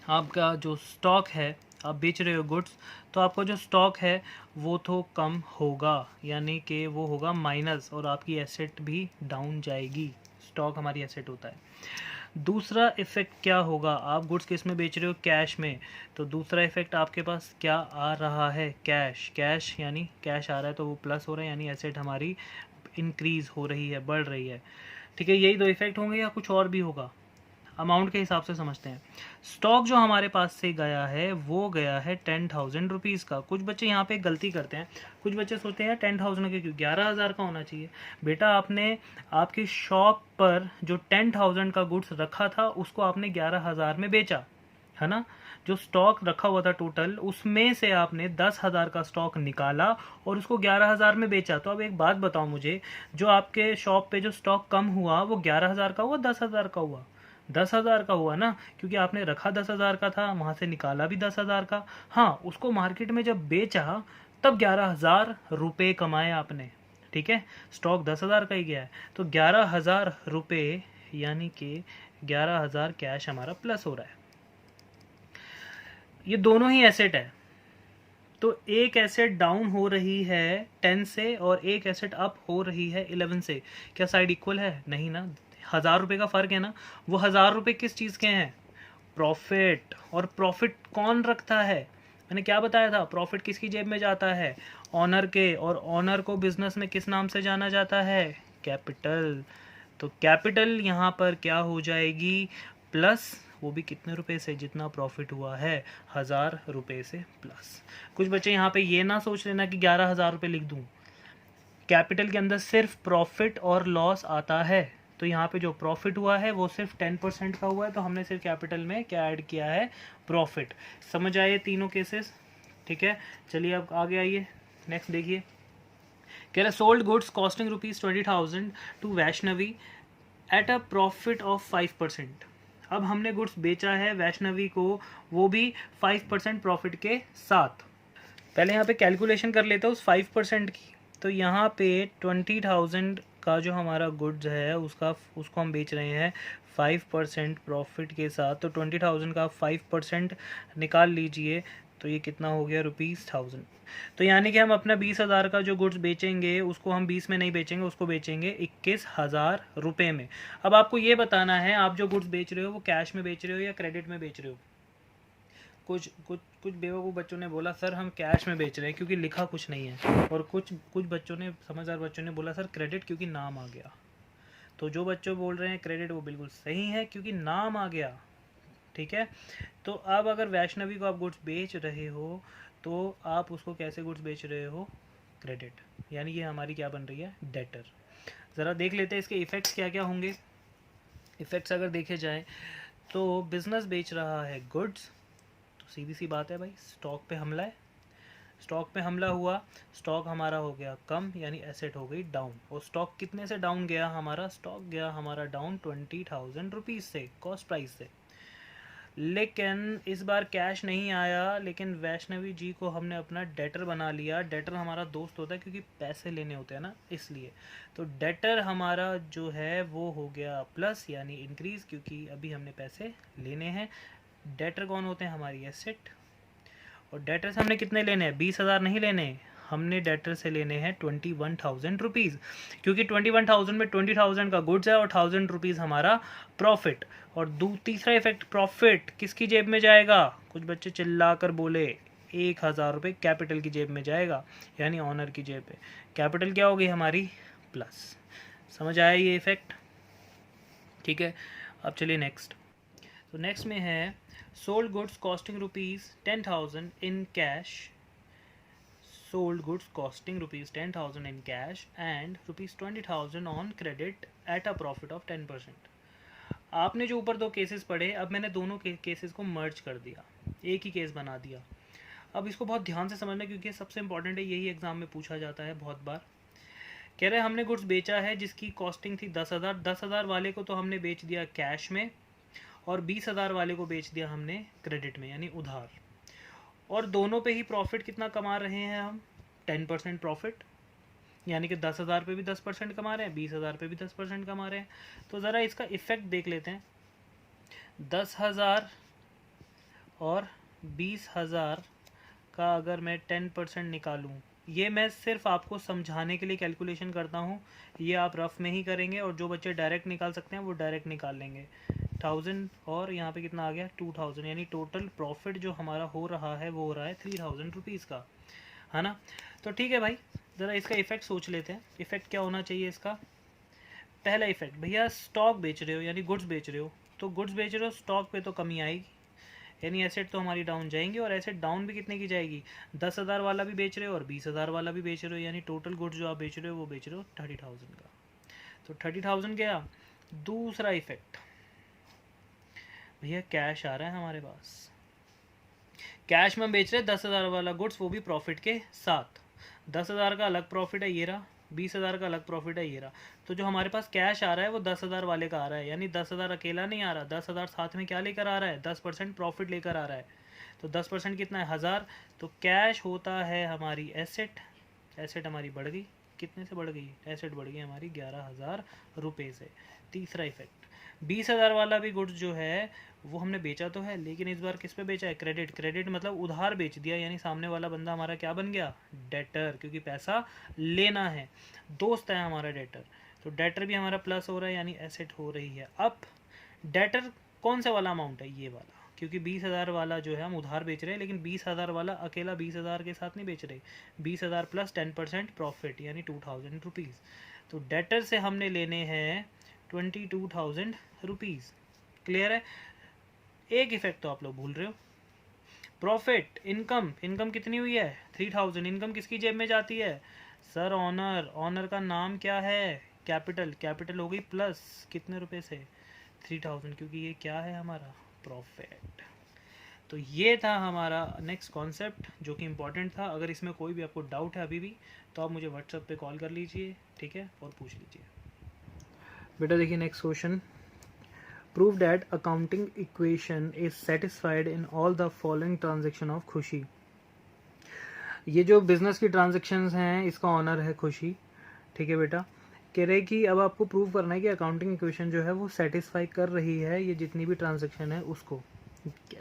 आपका जो स्टॉक है, आप बेच रहे हो गुड्स, तो आपका जो स्टॉक है वो तो कम होगा, यानी कि वो होगा माइनस, और आपकी एसेट भी डाउन जाएगी। स्टॉक हमारी एसेट होता है। दूसरा इफेक्ट क्या होगा, आप गुड्स किस में बेच रहे हो? कैश में। तो दूसरा इफेक्ट आपके पास क्या आ रहा है? कैश यानी कैश आ रहा है तो वो प्लस हो रहा है, यानी एसेट हमारी इंक्रीज हो रही है, बढ़ रही है, ठीक है। यही दो इफेक्ट होंगे या कुछ और भी होगा? अमाउंट के हिसाब से समझते हैं। स्टॉक जो हमारे पास से गया है वो गया है 10,000 रुपीज़ का। कुछ बच्चे यहाँ पे गलती करते हैं, कुछ बच्चे सोचते हैं 10,000 के क्यों, 11,000 का होना चाहिए। बेटा आपने आपकी शॉप पर जो 10,000 का गुड्स रखा था उसको आपने 11,000 में बेचा, है ना। जो स्टॉक रखा हुआ था टोटल, उसमें से आपने 10,000 का स्टॉक निकाला और उसको 11,000 में बेचा। तो अब एक बात बताओ मुझे, जो आपके शॉप पे जो स्टॉक कम हुआ वो 11,000 का हुआ, 10,000 का हुआ? 10,000 का हुआ ना, क्योंकि आपने रखा 10,000 का था, वहां से निकाला भी 10,000 का। हाँ, उसको मार्केट में जब बेचा तब 11,000 रुपये कमाए आपने, ठीक है। स्टॉक 10,000 का ही गया है, तो 11,000 रुपये यानी कि 11,000 कैश हमारा प्लस हो रहा है। ये दोनों ही एसेट है, तो एक एसेट डाउन हो रही है 10 से और एक एसेट अप हो रही है 11 से। क्या साइड इक्वल है? नहीं ना, 1,000 रुपये का फर्क है ना। वो 1,000 रुपये किस चीज़ के हैं? प्रॉफिट। और प्रॉफिट कौन रखता है? मैंने क्या बताया था, प्रॉफिट किसकी जेब में जाता है? ऑनर के। और ऑनर को बिजनेस में किस नाम से जाना जाता है? कैपिटल। तो कैपिटल यहाँ पर क्या हो जाएगी? प्लस, वो भी कितने रुपए से? जितना प्रॉफिट हुआ है 1,000 रुपये से प्लस। कुछ बच्चे यहाँ पे ये ना सोच लेना कि 11,000 रुपये लिख दूँ, कैपिटल के अंदर सिर्फ प्रॉफिट और लॉस आता है। तो यहाँ पे जो प्रॉफिट हुआ है वो सिर्फ 10% का हुआ है, तो हमने सिर्फ कैपिटल में क्या ऐड किया है? प्रॉफिट। समझ आए तीनों केसेस? ठीक है, चलिए अब आगे आइए, नेक्स्ट देखिए। कह रहे sold goods costing ₹20,000 to Vaishnavi at a profit of 5%। अब हमने गुड्स बेचा है वैष्णवी को, वो भी 5% प्रॉफिट के साथ। पहले यहाँ पे कैलकुलेशन कर लेते हैं उस 5% की। तो यहाँ पे 20,000 का जो हमारा गुड्स है उसको हम बेच रहे हैं 5% प्रॉफिट के साथ। तो 20,000 का 5% निकाल लीजिए, तो ये कितना हो गया? ₹1,000। तो यानी कि हम अपना 20,000 का जो गुड्स बेचेंगे उसको हम 20 में नहीं बेचेंगे, उसको बेचेंगे 21,000 रुपये में। अब आपको ये बताना है, आप जो गुड्स बेच रहे हो वो कैश में बेच रहे हो या क्रेडिट में बेच रहे हो? कुछ बेवकूफ़ बच्चों ने बोला सर हम कैश में बेच रहे हैं क्योंकि लिखा कुछ नहीं है, और कुछ बच्चों ने, समझदार बच्चों ने बोला सर क्रेडिट क्योंकि नाम आ गया। तो जो बच्चों बोल रहे हैं क्रेडिट वो बिल्कुल सही है क्योंकि नाम आ गया, ठीक है। तो अब अगर वैष्णवी को आप गुड्स बेच रहे हो तो आप उसको कैसे गुड्स बेच रहे हो? क्रेडिट, यानी ये हमारी क्या बन रही है? डेटर। ज़रा देख लेते हैं इसके इफ़ेक्ट्स क्या क्या होंगे। इफ़ेक्ट्स अगर देखे जाए तो बिज़नेस बेच रहा है गुड्स, तो सीधी सी बात है भाई, स्टॉक पे हमला है। स्टॉक पे हमला हुआ, स्टॉक हमारा हो गया कम, यानी एसेट हो गई डाउन। और स्टॉक कितने से डाउन गया हमारा? स्टॉक गया हमारा डाउन 20,000 रुपीज़ से, कॉस्ट प्राइस से। लेकिन इस बार कैश नहीं आया, लेकिन वैष्णवी जी को हमने अपना डेटर बना लिया। डेटर हमारा दोस्त होता है क्योंकि पैसे लेने होते हैं ना, इसलिए। तो डेटर हमारा जो है वो हो गया प्लस, यानी इंक्रीज, क्योंकि अभी हमने पैसे लेने हैं। डेटर कौन होते हैं? हमारी एसेट। और डेटर से हमने कितने लेने हैं? 20,000 नहीं लेने, हमने डेटर से लेने हैं 21,000 रुपीज़, क्योंकि 21,000 में 20,000 का गुड्स है और 1,000 रुपीज़ हमारा प्रॉफिट। और तीसरा इफेक्ट, प्रॉफिट किसकी जेब में जाएगा? कुछ बच्चे चिल्ला कर बोले ₹1000 कैपिटल की जेब में जाएगा, यानी ऑनर की जेब पे। कैपिटल क्या हो गई हमारी? प्लस। समझ आया ये इफेक्ट? ठीक है, अब चलिए नेक्स्ट। तो नेक्स्ट में है sold goods costing ₹10,000 in cash, sold goods costing ₹10,000 in cash and ₹20,000 on credit at a profit of 10%। आपने जो ऊपर दो केसेस पढ़े, अब मैंने दोनों केसेस को मर्ज कर दिया, एक ही केस बना दिया। अब इसको बहुत ध्यान से समझना, क्योंकि सबसे इंपॉर्टेंट है, यही एग्जाम में पूछा जाता है बहुत बार। कह रहे हमने गुड्स बेचा है जिसकी कॉस्टिंग थी 10,000, 10,000 वाले को तो हमने बेच दिया कैश में, और 20,000 वाले को बेच दिया हमने क्रेडिट में, यानी उधार। और दोनों पे ही प्रॉफिट कितना कमा रहे हैं हम? 10% प्रॉफिट, यानी कि 10,000 पे भी 10% कमा रहे हैं, 20,000 पे भी 10% कमा रहे हैं। तो ज़रा इसका इफेक्ट देख लेते हैं। 10,000 और 20,000 का अगर मैं 10% निकालूं, ये मैं सिर्फ आपको समझाने के लिए कैलकुलेशन करता हूँ, ये आप रफ में ही करेंगे, और जो बच्चे डायरेक्ट निकाल सकते हैं वो डायरेक्ट निकाल लेंगे। 1000 और यहाँ पे कितना आ गया? 2000, यानी टोटल प्रॉफिट जो हमारा हो रहा है वो हो रहा है 3000 रुपीज़ का, है ना। तो ठीक है भाई, ज़रा इसका इफेक्ट सोच लेते हैं। इफेक्ट क्या होना चाहिए इसका? पहला इफेक्ट, भैया स्टॉक बेच रहे हो, यानी गुड्स बेच रहे हो, तो गुड्स बेच रहे हो, स्टॉक पे तो कमी आएगी, यानी एसेट तो हमारी डाउन जाएंगी, और एसेट डाउन भी कितने की जाएगी? 10,000 वाला भी बेच रहे हो और 20,000 वाला भी बेच रहे हो, यानी टोटल गुड्स जो आप बेच रहे हो वो बेच रहे हो 30,000 का। तो 30,000 गया। दूसरा इफेक्ट, भैया कैश आ रहा है हमारे पास, कैश में हम बेच रहे हैं 10,000 वाला गुड्स, वो भी प्रॉफिट के साथ। 10,000 का अलग प्रॉफिट है ये रहा, 20,000 का अलग प्रॉफिट है ये रहा। तो जो हमारे पास कैश आ रहा है वो 10,000 वाले का आ रहा है, यानी 10,000 अकेला नहीं आ रहा, 10,000 साथ में क्या लेकर आ रहा है? 10% प्रॉफिट लेकर आ रहा है। तो 10% कितना है? 1000। तो कैश होता है हमारी एसेट, एसेट हमारी बढ़ गई, कितने से बढ़ गई? एसेट बढ़ गई हमारी 11,000 रुपये से। तीसरा इफेक्ट, 20,000 वाला भी गुड्स जो है वो हमने बेचा तो है, लेकिन इस बार किस पे बेचा है? क्रेडिट। क्रेडिट मतलब उधार बेच दिया, यानी सामने वाला बंदा हमारा क्या बन गया? डेटर, क्योंकि पैसा लेना है, दोस्त है हमारा डेटर। तो डेटर भी हमारा प्लस हो रहा है, यानी एसेट हो रही है। अब डेटर कौन सा वाला अमाउंट है? ये वाला, क्योंकि 20,000 वाला जो है हम उधार बेच रहे हैं, लेकिन 20,000 वाला अकेला 20,000 के साथ नहीं बेच रहे, 20,000 प्लस 10% प्रॉफिट, यानी 2,000 रुपीज़। तो डेटर से हमने लेने हैं 22,000 रुपीज़। क्लियर है? एक इफेक्ट तो आप लोग भूल रहे हो, प्रॉफिट। इनकम, इनकम कितनी हुई है? 3,000। इनकम किसकी जेब में जाती है? Sir honour. ऑनर का नाम क्या है? कैपिटल। कैपिटल हो गई प्लस कितने रुपए से? 3,000, क्योंकि ये क्या है हमारा? प्रॉफिट। तो ये था हमारा नेक्स्ट कॉन्सेप्ट जो कि इम्पोर्टेंट था। अगर इसमें कोई भी आपको डाउट है अभी भी, तो आप मुझे व्हाट्सएप पे कॉल कर लीजिए, ठीक है, और पूछ लीजिए। बेटा देखिए next question, prove that accounting equation is satisfied in all the following transaction of खुशी। ये जो बिजनेस की ट्रांजेक्शन्स हैं इसका ऑनर है खुशी, ठीक है बेटा। कह रहे कि अब आपको प्रूव करना है कि अकाउंटिंग इक्वेशन जो है वो सेटिस्फाई कर रही है ये जितनी भी ट्रांजेक्शन है उसको।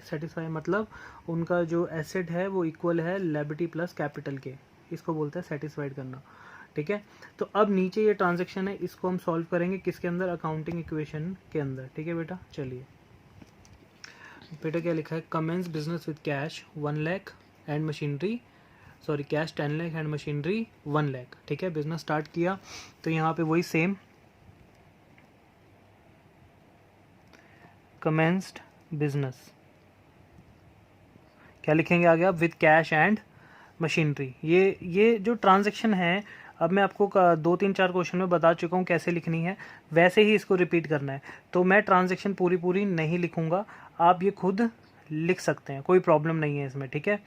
सेटिस्फाई मतलब उनका जो एसेट है वो इक्वल है लायबिलिटी प्लस कैपिटल के, इसको बोलते हैं सेटिस्फाइड करना, ठीक है। तो अब नीचे ये ट्रांजैक्शन है, इसको हम सॉल्व करेंगे किसके अंदर? अकाउंटिंग इक्वेशन के अंदर, ठीक है बेटा। चलिए बेटा क्या लिखा है? Commence business with cash 1 lakh and machinery, sorry cash 10 lakh and machinery 1 lakh, ठीक है। बिजनेस स्टार्ट किया, तो यहाँ पे वही सेम कमेंस्ड बिजनेस, क्या लिखेंगे आगे आप? With cash and machinery. ये जो ट्रांजैक्शन है, अब मैं आपको 2-3-4 क्वेश्चन में बता चुका हूँ कैसे लिखनी है, वैसे ही इसको रिपीट करना है। तो मैं ट्रांजैक्शन पूरी नहीं लिखूंगा, आप ये खुद लिख सकते हैं, कोई प्रॉब्लम नहीं है इसमें, ठीक है।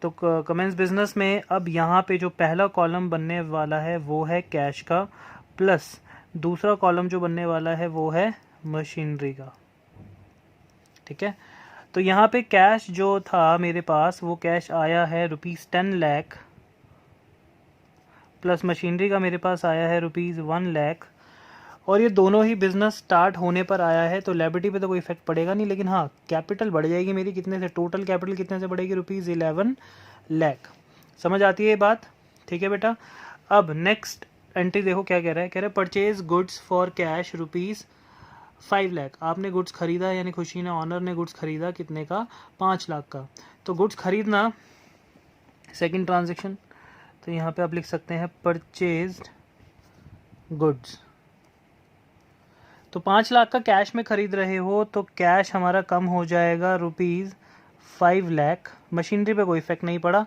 तो कमेंस बिजनेस में अब यहाँ पे जो पहला कॉलम बनने वाला है वो है कैश का, प्लस दूसरा कॉलम जो बनने वाला है वो है मशीनरी का, ठीक है। तो यहाँ पे कैश जो था मेरे पास, वो कैश आया है ₹10 लाख, प्लस मशीनरी का मेरे पास आया है ₹1 लाख, और ये दोनों ही बिजनेस स्टार्ट होने पर आया है, तो लायबिलिटी पे तो कोई इफेक्ट पड़ेगा नहीं, लेकिन हाँ कैपिटल बढ़ जाएगी मेरी, कितने से? टोटल कैपिटल कितने से बढ़ेगी? ₹11 लाख। समझ आती है ये बात? ठीक है बेटा। अब नेक्स्ट एंट्री देखो क्या कह रहा है, कह रहा है purchase goods for cash ₹5 lakh. आपने गुड्स खरीदा, यानी खुशी ने, ऑनर ने गुड्स खरीदा कितने का? 5 लाख का। तो गुड्स खरीदना सेकंड ट्रांजेक्शन, तो यहाँ पे आप लिख सकते हैं परचेज्ड गुड्स। तो 5 लाख का कैश में ख़रीद रहे हो तो कैश हमारा कम हो जाएगा ₹5 लाख। मशीनरी पे कोई इफेक्ट नहीं पड़ा।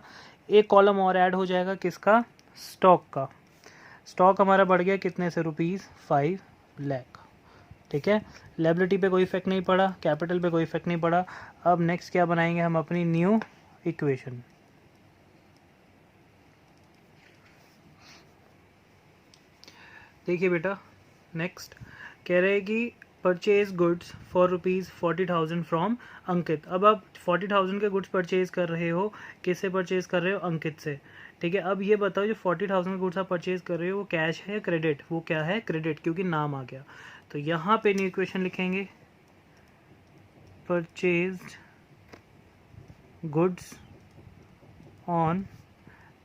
एक कॉलम और ऐड हो जाएगा किसका, स्टॉक का। स्टॉक हमारा बढ़ गया कितने से, ₹5 लाख। ठीक है, लायबिलिटी पे कोई इफेक्ट नहीं पड़ा, कैपिटल पे कोई इफेक्ट नहीं पड़ा। अब नेक्स्ट क्या बनाएंगे हम, अपनी न्यू इक्वेशन। देखिए बेटा, नेक्स्ट कह रहे हैं कि परचेज गुड्स फॉर ₹40,000 फ्रॉम अंकित। अब आप 40,000 के गुड्स परचेज कर रहे हो, किससे परचेज कर रहे हो, अंकित से। ठीक है, अब ये बताओ जो 40,000 गुड्स आप परचेज कर रहे हो वो कैश है या क्रेडिट, वो क्या है, क्रेडिट, क्योंकि नाम आ गया। तो यहाँ पे न्यू इक्वेशन लिखेंगे, परचेज्ड गुड्स ऑन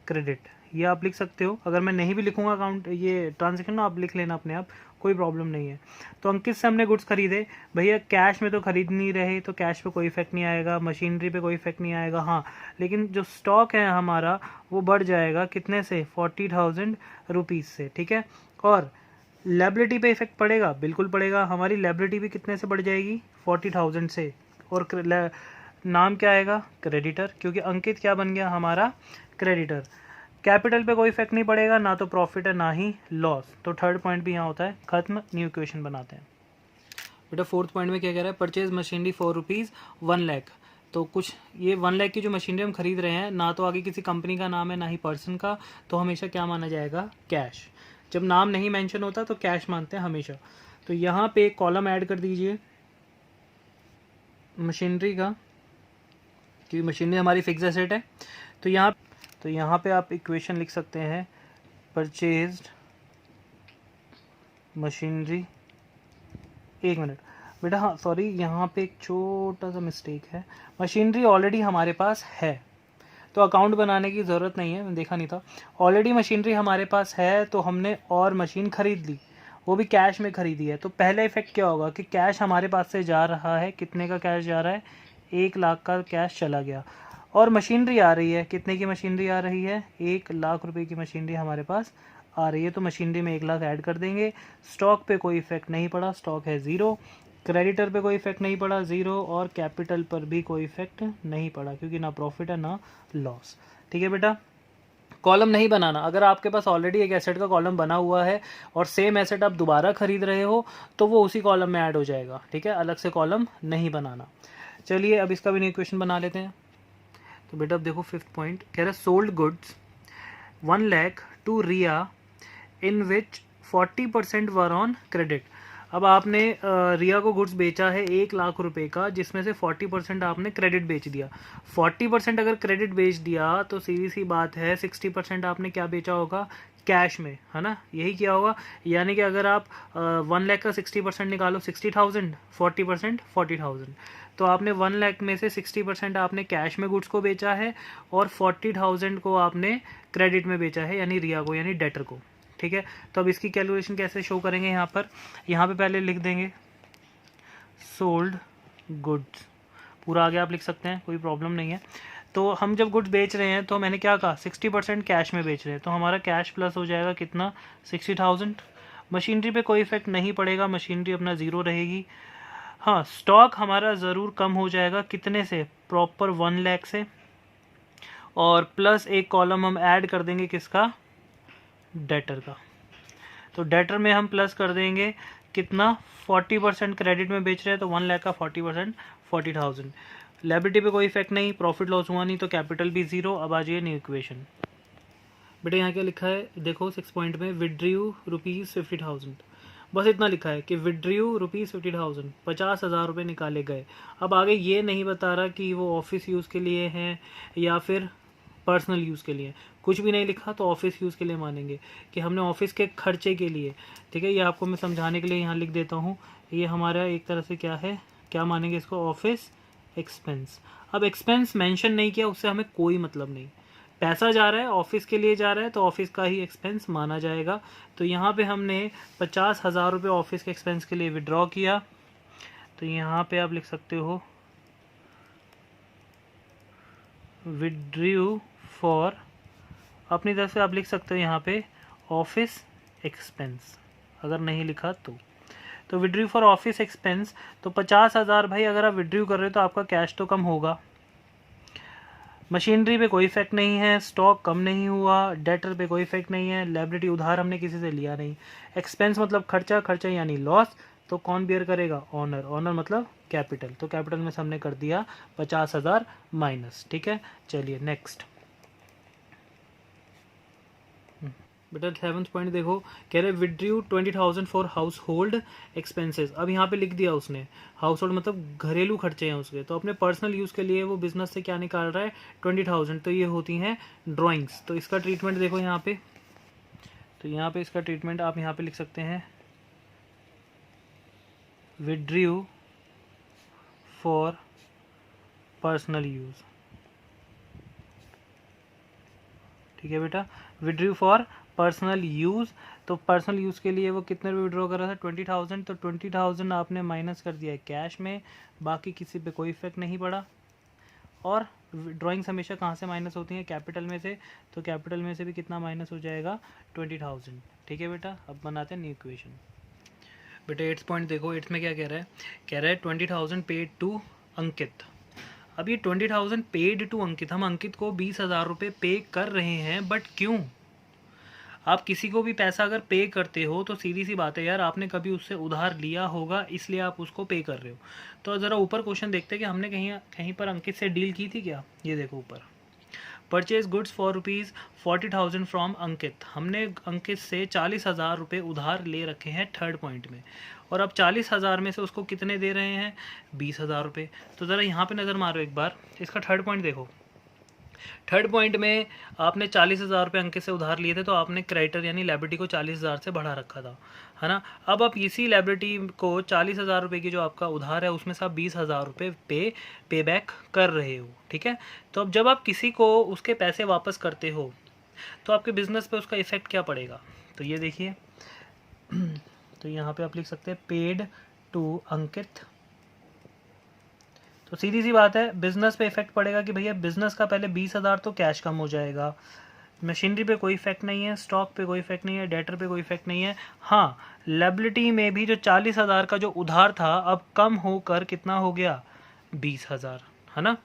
क्रेडिट। ये आप लिख सकते हो, अगर मैं नहीं भी लिखूंगा अकाउंट ये ट्रांजेक्शन ना, आप लिख लेना अपने आप, कोई प्रॉब्लम नहीं है। तो अंकित से हमने गुड्स खरीदे, भैया कैश में तो खरीद नहीं रहे तो कैश पे कोई इफेक्ट नहीं आएगा, मशीनरी पे कोई इफेक्ट नहीं आएगा। हाँ, लेकिन जो स्टॉक है हमारा वो बढ़ जाएगा कितने से, 40,000 रुपीज़ से। ठीक है, और लायबिलिटी पे इफेक्ट पड़ेगा, बिल्कुल पड़ेगा। हमारी लायबिलिटी भी कितने से बढ़ जाएगी, 40,000 से। और नाम क्या आएगा, क्रेडिटर, क्योंकि अंकित क्या बन गया हमारा, क्रेडिटर। कैपिटल पे कोई इफेक्ट नहीं पड़ेगा, ना तो प्रॉफिट है ना ही लॉस। तो थर्ड पॉइंट भी यहाँ होता है खत्म। न्यू इक्वेशन बनाते हैं बेटा। फोर्थ पॉइंट में क्या कह रहा है, परचेज मशीनरी फॉर ₹1 लाख। तो कुछ ये 1 लाख की जो मशीनरी हम खरीद रहे हैं, ना तो आगे किसी कंपनी का नाम है ना ही पर्सन का, तो हमेशा क्या माना जाएगा, कैश। जब नाम नहीं मेंशन होता तो कैश मानते हैं हमेशा। तो यहाँ पे एक कॉलम ऐड कर दीजिए मशीनरी का, क्योंकि मशीनरी हमारी फिक्स एसेट है। तो यहाँ पे आप इक्वेशन लिख सकते हैं, परचेज्ड मशीनरी। एक मिनट बेटा, हाँ सॉरी, यहाँ पे एक छोटा सा मिस्टेक है। मशीनरी ऑलरेडी हमारे पास है तो अकाउंट बनाने की ज़रूरत नहीं है, मैं देखा नहीं था। ऑलरेडी मशीनरी हमारे पास है तो हमने और मशीन खरीद ली, वो भी कैश में खरीदी है। तो पहला इफेक्ट क्या होगा कि कैश हमारे पास से जा रहा है, कितने का कैश जा रहा है, 1 लाख का कैश चला गया। और मशीनरी आ रही है, कितने की मशीनरी आ रही है, 1 लाख रुपए की मशीनरी हमारे पास आ रही है। तो मशीनरी में 1 लाख ऐड कर देंगे। स्टॉक पे कोई इफेक्ट नहीं पड़ा, स्टॉक है 0। क्रेडिटर पे कोई इफेक्ट नहीं पड़ा, 0। और कैपिटल पर भी कोई इफेक्ट नहीं पड़ा, क्योंकि ना प्रॉफिट है ना लॉस। ठीक है बेटा, कॉलम नहीं बनाना। अगर आपके पास ऑलरेडी एक एसेट का कॉलम बना हुआ है और सेम एसेट आप दोबारा खरीद रहे हो तो वो उसी कॉलम में ऐड हो जाएगा। ठीक है, अलग से कॉलम नहीं बनाना। चलिए अब इसका भी इक्वेशन बना लेते हैं। तो बेटा अब देखो, फिफ्थ पॉइंट कह रहा है, sold goods 1 lakh to Riya in which 40% were on credit. अब आपने रिया को गुड्स बेचा है 1 लाख रुपए का, जिसमें से 40% आपने क्रेडिट बेच दिया। 40% अगर क्रेडिट बेच दिया तो सीधी सी बात है 60% आपने क्या बेचा होगा, कैश में, है ना, यही किया होगा। यानी कि अगर आप 1 लाख का 60% निकालो, 60,000, 40% 40,000। तो आपने 1 लाख में से 60% आपने कैश में गुड्स को बेचा है और 40,000 को आपने क्रेडिट में बेचा है, यानी रिया को, यानी डेटर को। ठीक है, तो अब इसकी कैलकुलेशन कैसे शो करेंगे, यहाँ पे पहले लिख देंगे सोल्ड गुड्स, पूरा आगे आप लिख सकते हैं, कोई प्रॉब्लम नहीं है। तो हम जब गुड्स बेच रहे हैं तो मैंने क्या कहा, 60% कैश में बेच रहे हैं, तो हमारा कैश प्लस हो जाएगा कितना, 60,000। मशीनरी पे कोई इफेक्ट नहीं पड़ेगा, मशीनरी अपना 0 रहेगी। हाँ, स्टॉक हमारा ज़रूर कम हो जाएगा, कितने से, प्रॉपर 1 लाख से। और प्लस एक कॉलम हम ऐड कर देंगे किसका, डेटर का। तो डेटर में हम प्लस कर देंगे कितना, 40% क्रेडिट में बेच रहे हैं तो 1 लाख का 40% 40,000। लायबिलिटी पे कोई इफेक्ट नहीं, प्रॉफिट लॉस हुआ नहीं, तो कैपिटल भी 0। अब आ जाइए न्यू इक्वेशन। बेटा यहाँ क्या लिखा है देखो, 6 पॉइंट में, विड्रीव ₹50,000। बस इतना लिखा है कि विड्रीव ₹50,000, 50,000 रुपये निकाले गए। अब आगे ये नहीं बता रहा कि वो ऑफिस यूज़ के लिए हैं या फिर पर्सनल यूज़ के लिए, कुछ भी नहीं लिखा, तो ऑफिस यूज़ के लिए मानेंगे कि हमने ऑफिस के खर्चे के लिए। ठीक है, ये आपको मैं समझाने के लिए यहाँ लिख देता हूँ। ये हमारा एक तरह से क्या है, क्या मानेंगे इसको, ऑफिस एक्सपेंस। अब एक्सपेंस मेंशन नहीं किया, उससे हमें कोई मतलब नहीं, पैसा जा रहा है ऑफिस के लिए जा रहा है तो ऑफिस का ही एक्सपेंस माना जाएगा। तो यहाँ पे हमने 50,000 रुपये ऑफिस के एक्सपेंस के लिए विड्रॉ किया। तो यहाँ पे आप लिख सकते हो विड्रीव फॉर, अपनी तरफ से आप लिख सकते हो यहाँ पे ऑफिस एक्सपेंस, अगर नहीं लिखा तो विड्रू फॉर ऑफिस एक्सपेंस, तो 50,000 भाई अगर आप विड्रू कर रहे हो तो आपका कैश तो कम होगा। मशीनरी पे कोई इफेक्ट नहीं है, स्टॉक कम नहीं हुआ, डेटर पे कोई इफेक्ट नहीं है, लायबिलिटी उधार हमने किसी से लिया नहीं, एक्सपेंस मतलब खर्चा, खर्चा यानी लॉस, तो कौन बियर करेगा? ऑनर, ऑनर मतलब कैपिटल, तो कैपिटल में से हमने कर दिया 50,000 माइनस। ठीक है, चलिए नेक्स्ट बेटा 7th पॉइंट देखो, कह रहे withdrew 20,000 for house hold expenses. अब यहाँ पे लिख दिया उसने हाउस होल्ड मतलब घरेलू खर्चे हैं उसके, तो अपने पर्सनल यूज़ के लिए वो बिजनेस से क्या निकाल रहा है? 20,000। तो ये होती हैं ड्राइंग्स। तो इसका ट्रीटमेंट देखो यहाँ पे, तो यहाँ पे इसका ट्रीटमेंट आप यहाँ पे लिख सकते हैं विड्रू फॉर पर्सनल यूज़। ठीक है बेटा, विड्रू फॉर पर्सनल यूज़, तो पर्सनल यूज़ के लिए वो कितने रुपये विड्रॉ कर रहा था? 20,000। तो 20,000 आपने माइनस कर दिया है कैश में, बाकी किसी पे कोई इफेक्ट नहीं पड़ा। और ड्राइंग्स हमेशा कहाँ से माइनस होती हैं? कैपिटल में से, तो कैपिटल में से भी कितना माइनस हो जाएगा? 20,000। ठीक है बेटा, अब बनाते हैं न्यू इक्वेशन। बेटा 8th पॉइंट देखो, 8th में क्या कह रहा है? कह रहा है 20,000 पेड टू अंकित। अब ये 20,000 पेड टू अंकित, हम अंकित को 20,000 रुपये पे कर रहे हैं, बट क्यों? आप किसी को भी पैसा अगर पे करते हो तो सीधी सी बात है यार, आपने कभी उससे उधार लिया होगा, इसलिए आप उसको पे कर रहे हो। तो ज़रा ऊपर क्वेश्चन देखते हैं कि हमने कहीं पर अंकित से डील की थी क्या? ये देखो ऊपर, परचेज गुड्स फॉर ₹40,000 फ्रॉम अंकित। हमने अंकित से 40,000 रुपये उधार ले रखे हैं 3rd पॉइंट में, और अब 40,000 में से उसको कितने दे रहे हैं? 20,000 रुपये। तो ज़रा यहाँ पे नज़र मारो एक बार, इसका 3rd पॉइंट देखो। 3rd पॉइंट में आपने 40,000 रुपये अंकित से उधार लिए थे, तो आपने क्रेडिटर यानी लायबिलिटी को 40,000 से बढ़ा रखा था, है ना। अब आप इसी लायबिलिटी को 40,000 रुपये की जो आपका उधार है उसमें से आप 20,000 रुपये पे बैक कर रहे हो। ठीक है, तो अब जब आप किसी को उसके पैसे वापस करते हो तो आपके बिजनेस पे उसका इफेक्ट क्या पड़ेगा? तो ये देखिए, तो यहाँ पे आप लिख सकते हैं पेड टू अंकित। तो सीधी सी बात है, बिजनेस पे इफेक्ट पड़ेगा कि भैया बिजनेस का पहले 20,000 तो कैश कम हो जाएगा। मशीनरी पे कोई इफेक्ट नहीं है, स्टॉक पे कोई इफेक्ट नहीं है, डेटर पे कोई इफेक्ट नहीं है। हाँ, लायबिलिटी में भी जो 40,000 का जो उधार था अब कम होकर कितना हो गया? 20,000, है ना,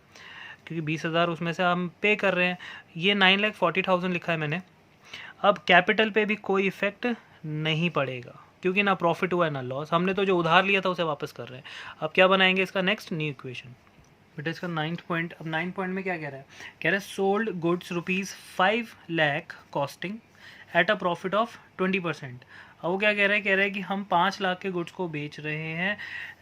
क्योंकि 20,000 उसमें से हम पे कर रहे हैं। ये 9,40,000 लिखा है मैंने। अब कैपिटल पे भी कोई इफेक्ट नहीं पड़ेगा, क्योंकि ना प्रॉफिट हुआ है ना लॉस, हमने तो जो उधार लिया था उसे वापस कर रहे हैं। अब क्या बनाएंगे इसका नेक्स्ट न्यू इक्वेशन? बेटा इसका 9th पॉइंट, अब 9th पॉइंट में क्या कह रहा है? कह रहा है sold goods ₹5 lakh costing eight a profit of 20%। अब वो क्या कह रहा है? कह रहा है कि हम 5 लाख के गुड्स को बेच रहे हैं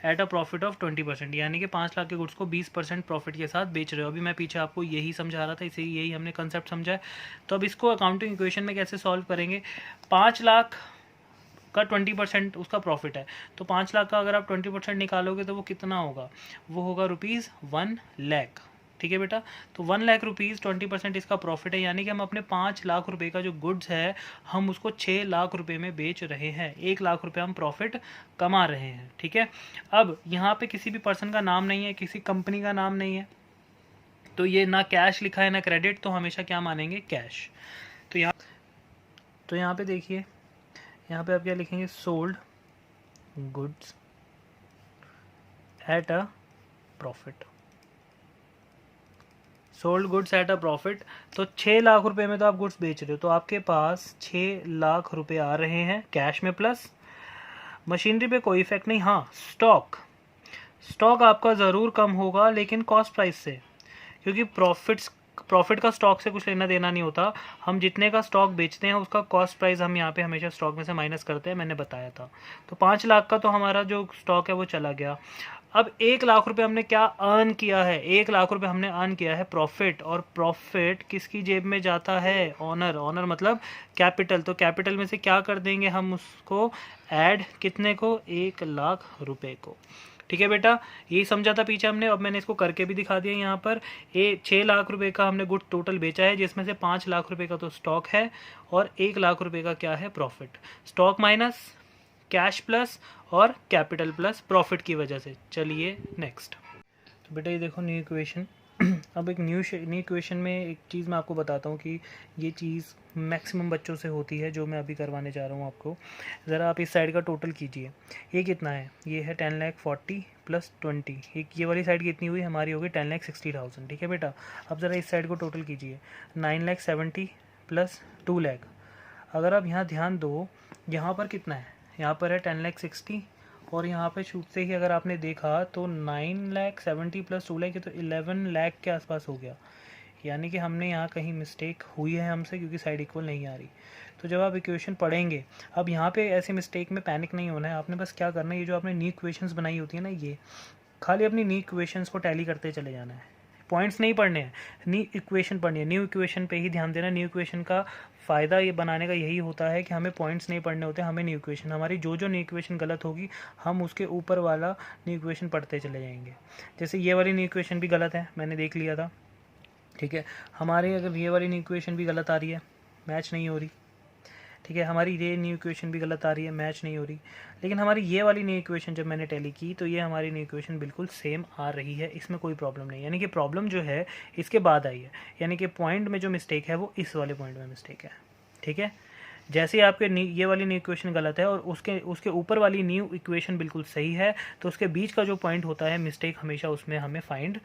एट अ प्रॉफिट ऑफ 20%, यानी कि 5 लाख के गुड्स को 20% प्रॉफिट के साथ बेच रहे हो। अभी मैं पीछे आपको यही समझा रहा था, इसे यही हमने कंसेप्ट समझा है। तो अब इसको अकाउंटिंग इक्वेशन में कैसे सॉल्व करेंगे? 5 लाख का 20% उसका प्रॉफिट है, तो 5 लाख का अगर आप 20% निकालोगे तो वो कितना होगा? वो होगा ₹1 लाख। ठीक है बेटा, तो 1 लाख रुपीज़ 20% इसका प्रॉफिट है, यानी कि हम अपने 5 लाख रुपए का जो गुड्स है हम उसको 6 लाख रुपए में बेच रहे हैं। 1 लाख रुपए हम प्रॉफिट कमा रहे हैं। ठीक है, अब यहाँ पे किसी भी पर्सन का नाम नहीं है, किसी कंपनी का नाम नहीं है, तो ये ना कैश लिखा है ना क्रेडिट, तो हमेशा क्या मानेंगे? कैश। तो यहाँ पे देखिए, यहाँ पे आप क्या लिखेंगे? Sold goods at a profit. Sold goods at a profit, तो 6 लाख रुपए में तो आप गुड्स बेच रहे हो, तो आपके पास 6 लाख रुपए आ रहे हैं कैश में, प्लस मशीनरी पे कोई इफेक्ट नहीं। हाँ, स्टॉक आपका ज़रूर कम होगा, लेकिन कॉस्ट प्राइस से, क्योंकि प्रॉफिट का स्टॉक से कुछ लेना देना नहीं होता। हम जितने का स्टॉक बेचते हैं उसका कॉस्ट प्राइस हम यहाँ पे हमेशा स्टॉक में से माइनस करते हैं, मैंने बताया था। तो 5 लाख का तो हमारा जो स्टॉक है वो चला गया। अब 1 लाख रुपए हमने क्या अर्न किया है? 1 लाख रुपए हमने अर्न किया है प्रॉफिट, और प्रॉफिट किसकी जेब में जाता है? ऑनर। ऑनर मतलब कैपिटल, तो कैपिटल में से क्या कर देंगे हम उसको? ऐड कितने को? 1 लाख रुपए को। ठीक है बेटा, यही समझा था पीछे हमने। अब मैंने इसको करके भी दिखा दिया। यहाँ पर 6 लाख रुपए का हमने गुड टोटल बेचा है, जिसमें से 5 लाख रुपए का तो स्टॉक है और 1 लाख रुपए का क्या है? Profit. Stock minus cash plus और कैपिटल प्लस प्रॉफिट की वजह से। चलिए नेक्स्ट। तो बेटा ये देखो न्यू इक्वेशन अब एक न्यू इक्वेशन में एक चीज़ मैं आपको बताता हूँ कि ये चीज़ मैक्सिमम बच्चों से होती है, जो मैं अभी करवाने जा रहा हूँ आपको। ज़रा आप इस साइड का टोटल कीजिए, ये कितना है, ये है 10,40,000 प्लस 20, एक ये वाली साइड कितनी हुई हमारी, होगी 10,60,000। ठीक है बेटा, अब ज़रा इस साइड को टोटल कीजिए, 9,70,000 प्लस 2,00,000। अगर आप यहाँ ध्यान दो, यहाँ पर कितना है, यहाँ पर है 10,60,000 और यहाँ पे छूट से ही अगर आपने देखा तो 9,70,000 प्लस 2,00,000 तो 11,00,000 के आसपास हो गया। यानी कि हमने यहाँ कहीं मिस्टेक हुई है हमसे, क्योंकि साइड इक्वल नहीं आ रही। तो जब आप इक्वेशन पढ़ेंगे, अब यहाँ पे ऐसे मिस्टेक में पैनिक नहीं होना है, आपने बस क्या करना है, ये जो आपने न्यू इक्वेशंस बनाई होती है ना, ये खाली अपनी न्यू इक्वेशंस को टैली करते चले जाना है, पॉइंट्स नहीं पढ़ने हैं, न्यू इक्वेशन पढ़नी है। न्यू इक्वेशन पे ही ध्यान देना। न्यू इक्वेशन का फ़ायदा ये बनाने का यही होता है कि हमें पॉइंट्स नहीं पढ़ने होते, हमें न्यू इक्वेशन, हमारी जो जो न्यू इक्वेशन गलत होगी हम उसके ऊपर वाला न्यू इक्वेशन पढ़ते चले जाएंगे। जैसे ये वाली न्यू इक्वेशन भी गलत है, मैंने देख लिया था, ठीक है। हमारे अगर ये वाली न्यू इक्वेशन भी गलत आ रही है, मैच नहीं हो रही, ठीक है। हमारी ये न्यू इक्वेशन भी गलत आ रही है, मैच नहीं हो रही, लेकिन हमारी ये वाली न्यू इक्वेशन जब मैंने टैली की तो ये हमारी न्यू इक्वेशन बिल्कुल सेम आ रही है, इसमें कोई प्रॉब्लम नहीं। यानी कि प्रॉब्लम जो है इसके बाद आई है, यानी कि पॉइंट में जो मिस्टेक है वो इस वाले पॉइंट में मिस्टेक है, ठीक है। जैसे ही आपके ये वाली न्यू इक्वेशन गलत है और उसके ऊपर वाली न्यू इक्वेशन बिल्कुल सही है, तो उसके बीच का जो पॉइंट होता है मिस्टेक हमेशा उसमें हमें फाइंड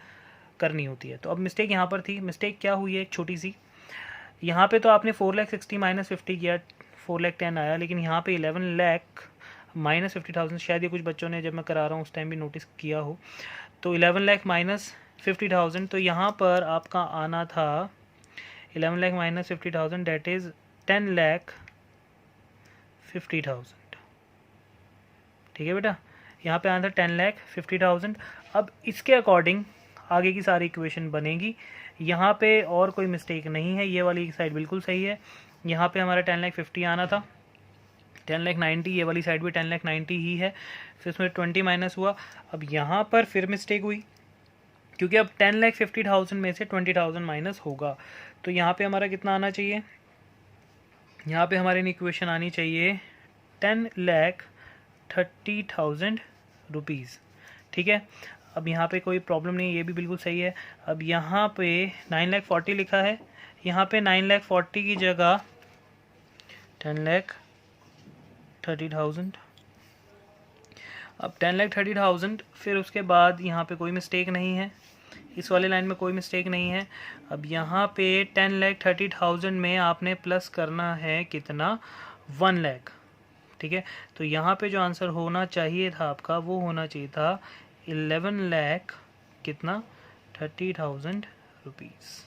करनी होती है। तो अब मिस्टेक यहाँ पर थी, मिस्टेक क्या हुई है एक छोटी सी, यहाँ पे तो आपने 4,60,000 माइनस 50 किया, 4,10,000 आया, लेकिन यहाँ पे 11,00,000 माइनस 50,000, शायद ये कुछ बच्चों ने जब मैं करा रहा हूँ उस टाइम भी नोटिस किया हो, तो 11,00,000 माइनस 50,000, तो यहाँ पर आपका आना था 11,00,000 माइनस 50,000, डेट इज़ 10,50,000। ठीक है बेटा, यहाँ पे आना था 10,50,000। अब इसके अकॉर्डिंग आगे की सारी इक्वेशन बनेगी, यहाँ पे और कोई मिस्टेक नहीं है, ये वाली साइड बिल्कुल सही है। यहाँ पे हमारा 10,50,000 आना था, 10,90,000, ये वाली साइड भी 10,90,000 ही है, फिर उसमें 20 माइनस हुआ। अब यहाँ पर फिर मिस्टेक हुई, क्योंकि अब 10,50,000 में से 20,000 माइनस होगा, तो यहाँ पे हमारा कितना आना चाहिए, यहाँ पे हमारी इक्वेशन आनी चाहिए 10,30,000 रुपीज़। ठीक है, अब यहाँ पे कोई प्रॉब्लम नहीं, ये भी बिल्कुल सही है। अब यहाँ पे 9,40,000 लिखा है, यहाँ पे 9,40,000 की जगह 10,30,000। अब 10,30,000, फिर उसके बाद यहाँ पे कोई मिस्टेक नहीं है, इस वाले लाइन में कोई मिस्टेक नहीं है। अब यहाँ पे 10,30,000 में आपने प्लस करना है कितना, 1,00,000। ठीक है, तो यहाँ पे जो आंसर होना चाहिए था आपका, वो होना चाहिए था 11,00,000 कितना, 30,000 रुपीज़।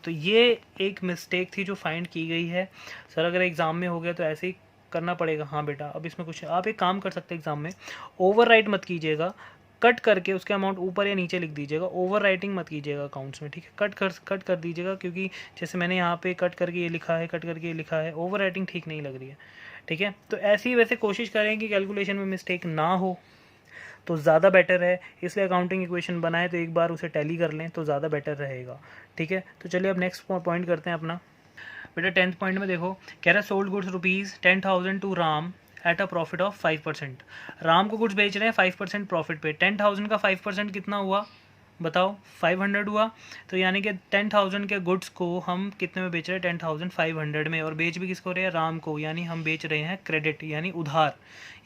तो ये एक मिस्टेक थी जो फाइंड की गई है। सर अगर एग्ज़ाम में हो गया तो ऐसे ही करना पड़ेगा। हाँ बेटा, अब इसमें कुछ आप एक काम कर सकते हैं, एग्ज़ाम में ओवर राइट मत कीजिएगा, कट करके उसके अमाउंट ऊपर या नीचे लिख दीजिएगा, ओवर राइटिंग मत कीजिएगा अकाउंट्स में, ठीक है। कट कर दीजिएगा, क्योंकि जैसे मैंने यहाँ पे कट करके ये लिखा है, कट करके ये लिखा है, ओवर राइटिंग ठीक नहीं लग रही है, ठीक है। तो ऐसी वैसे कोशिश करें कि कैलकुलेशन में मिस्टेक ना हो तो ज़्यादा बेटर है, इसलिए अकाउंटिंग इक्वेशन बनाए तो एक बार उसे टैली कर लें तो ज़्यादा बेटर रहेगा, ठीक है। तो चलिए अब नेक्स्ट पॉइंट करते हैं अपना। बेटा 10th पॉइंट में देखो, कह रहा है sold goods rupees 10,000 to Ram at a profit of 5%। Ram को गुड्स बेच रहे हैं 5% प्रॉफिट पे, 10,000 का 5% कितना हुआ बताओ, 500 हुआ। तो यानी कि 10,000 के गुड्स को हम कितने में बेच रहे हैं, 10,500 में, और बेच भी किसको रहे हैं, राम को, यानी हम बेच रहे हैं क्रेडिट यानी उधार,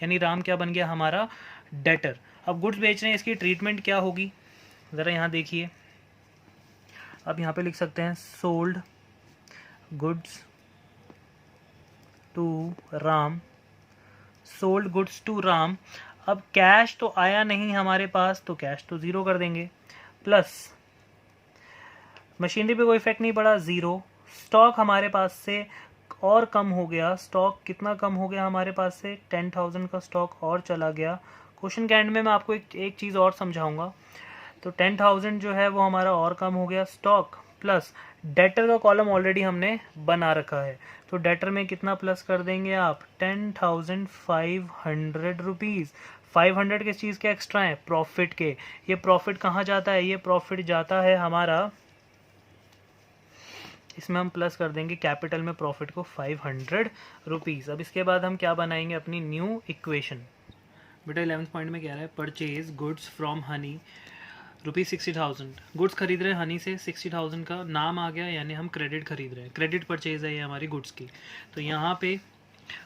यानी राम क्या बन गया हमारा, डेटर। अब गुड्स बेच रहे हैं, इसकी ट्रीटमेंट क्या होगी, ज़रा यहाँ देखिए। अब यहाँ पे लिख सकते हैं sold goods to Ram, sold goods to Ram. अब कैश तो आया नहीं हमारे पास, तो कैश तो ज़ीरो कर देंगे, प्लस मशीनरी पे कोई इफेक्ट नहीं पड़ा, ज़ीरो। स्टॉक हमारे पास से और कम हो गया, स्टॉक कितना कम हो गया हमारे पास से, 10,000 का स्टॉक और चला गया। क्वेश्चन के एंड में मैं आपको एक चीज़ और समझाऊंगा। तो 10,000 जो है वो हमारा और कम हो गया, स्टॉक प्लस डेटर का कॉलम ऑलरेडी हमने बना रखा है, तो डेटर में कितना प्लस कर देंगे आप, 10,500 रुपीज़। 500 किस चीज़ के एक्स्ट्रा है, प्रॉफिट के। ये प्रॉफिट कहाँ जाता है, ये प्रॉफिट जाता है हमारा, इसमें हम प्लस कर देंगे कैपिटल में प्रॉफिट को 500 रुपीज़। अब इसके बाद हम क्या बनाएंगे, अपनी न्यू इक्वेशन। बेटा 11th पॉइंट में कह रहा है purchase goods from Honey ₹60,000 goods खरीद रहे हैं हनी से, 60,000 का नाम आ गया, यानी हम क्रेडिट खरीद रहे हैं, क्रेडिट परचेज है ये हमारी गुड्स की। तो यहाँ पे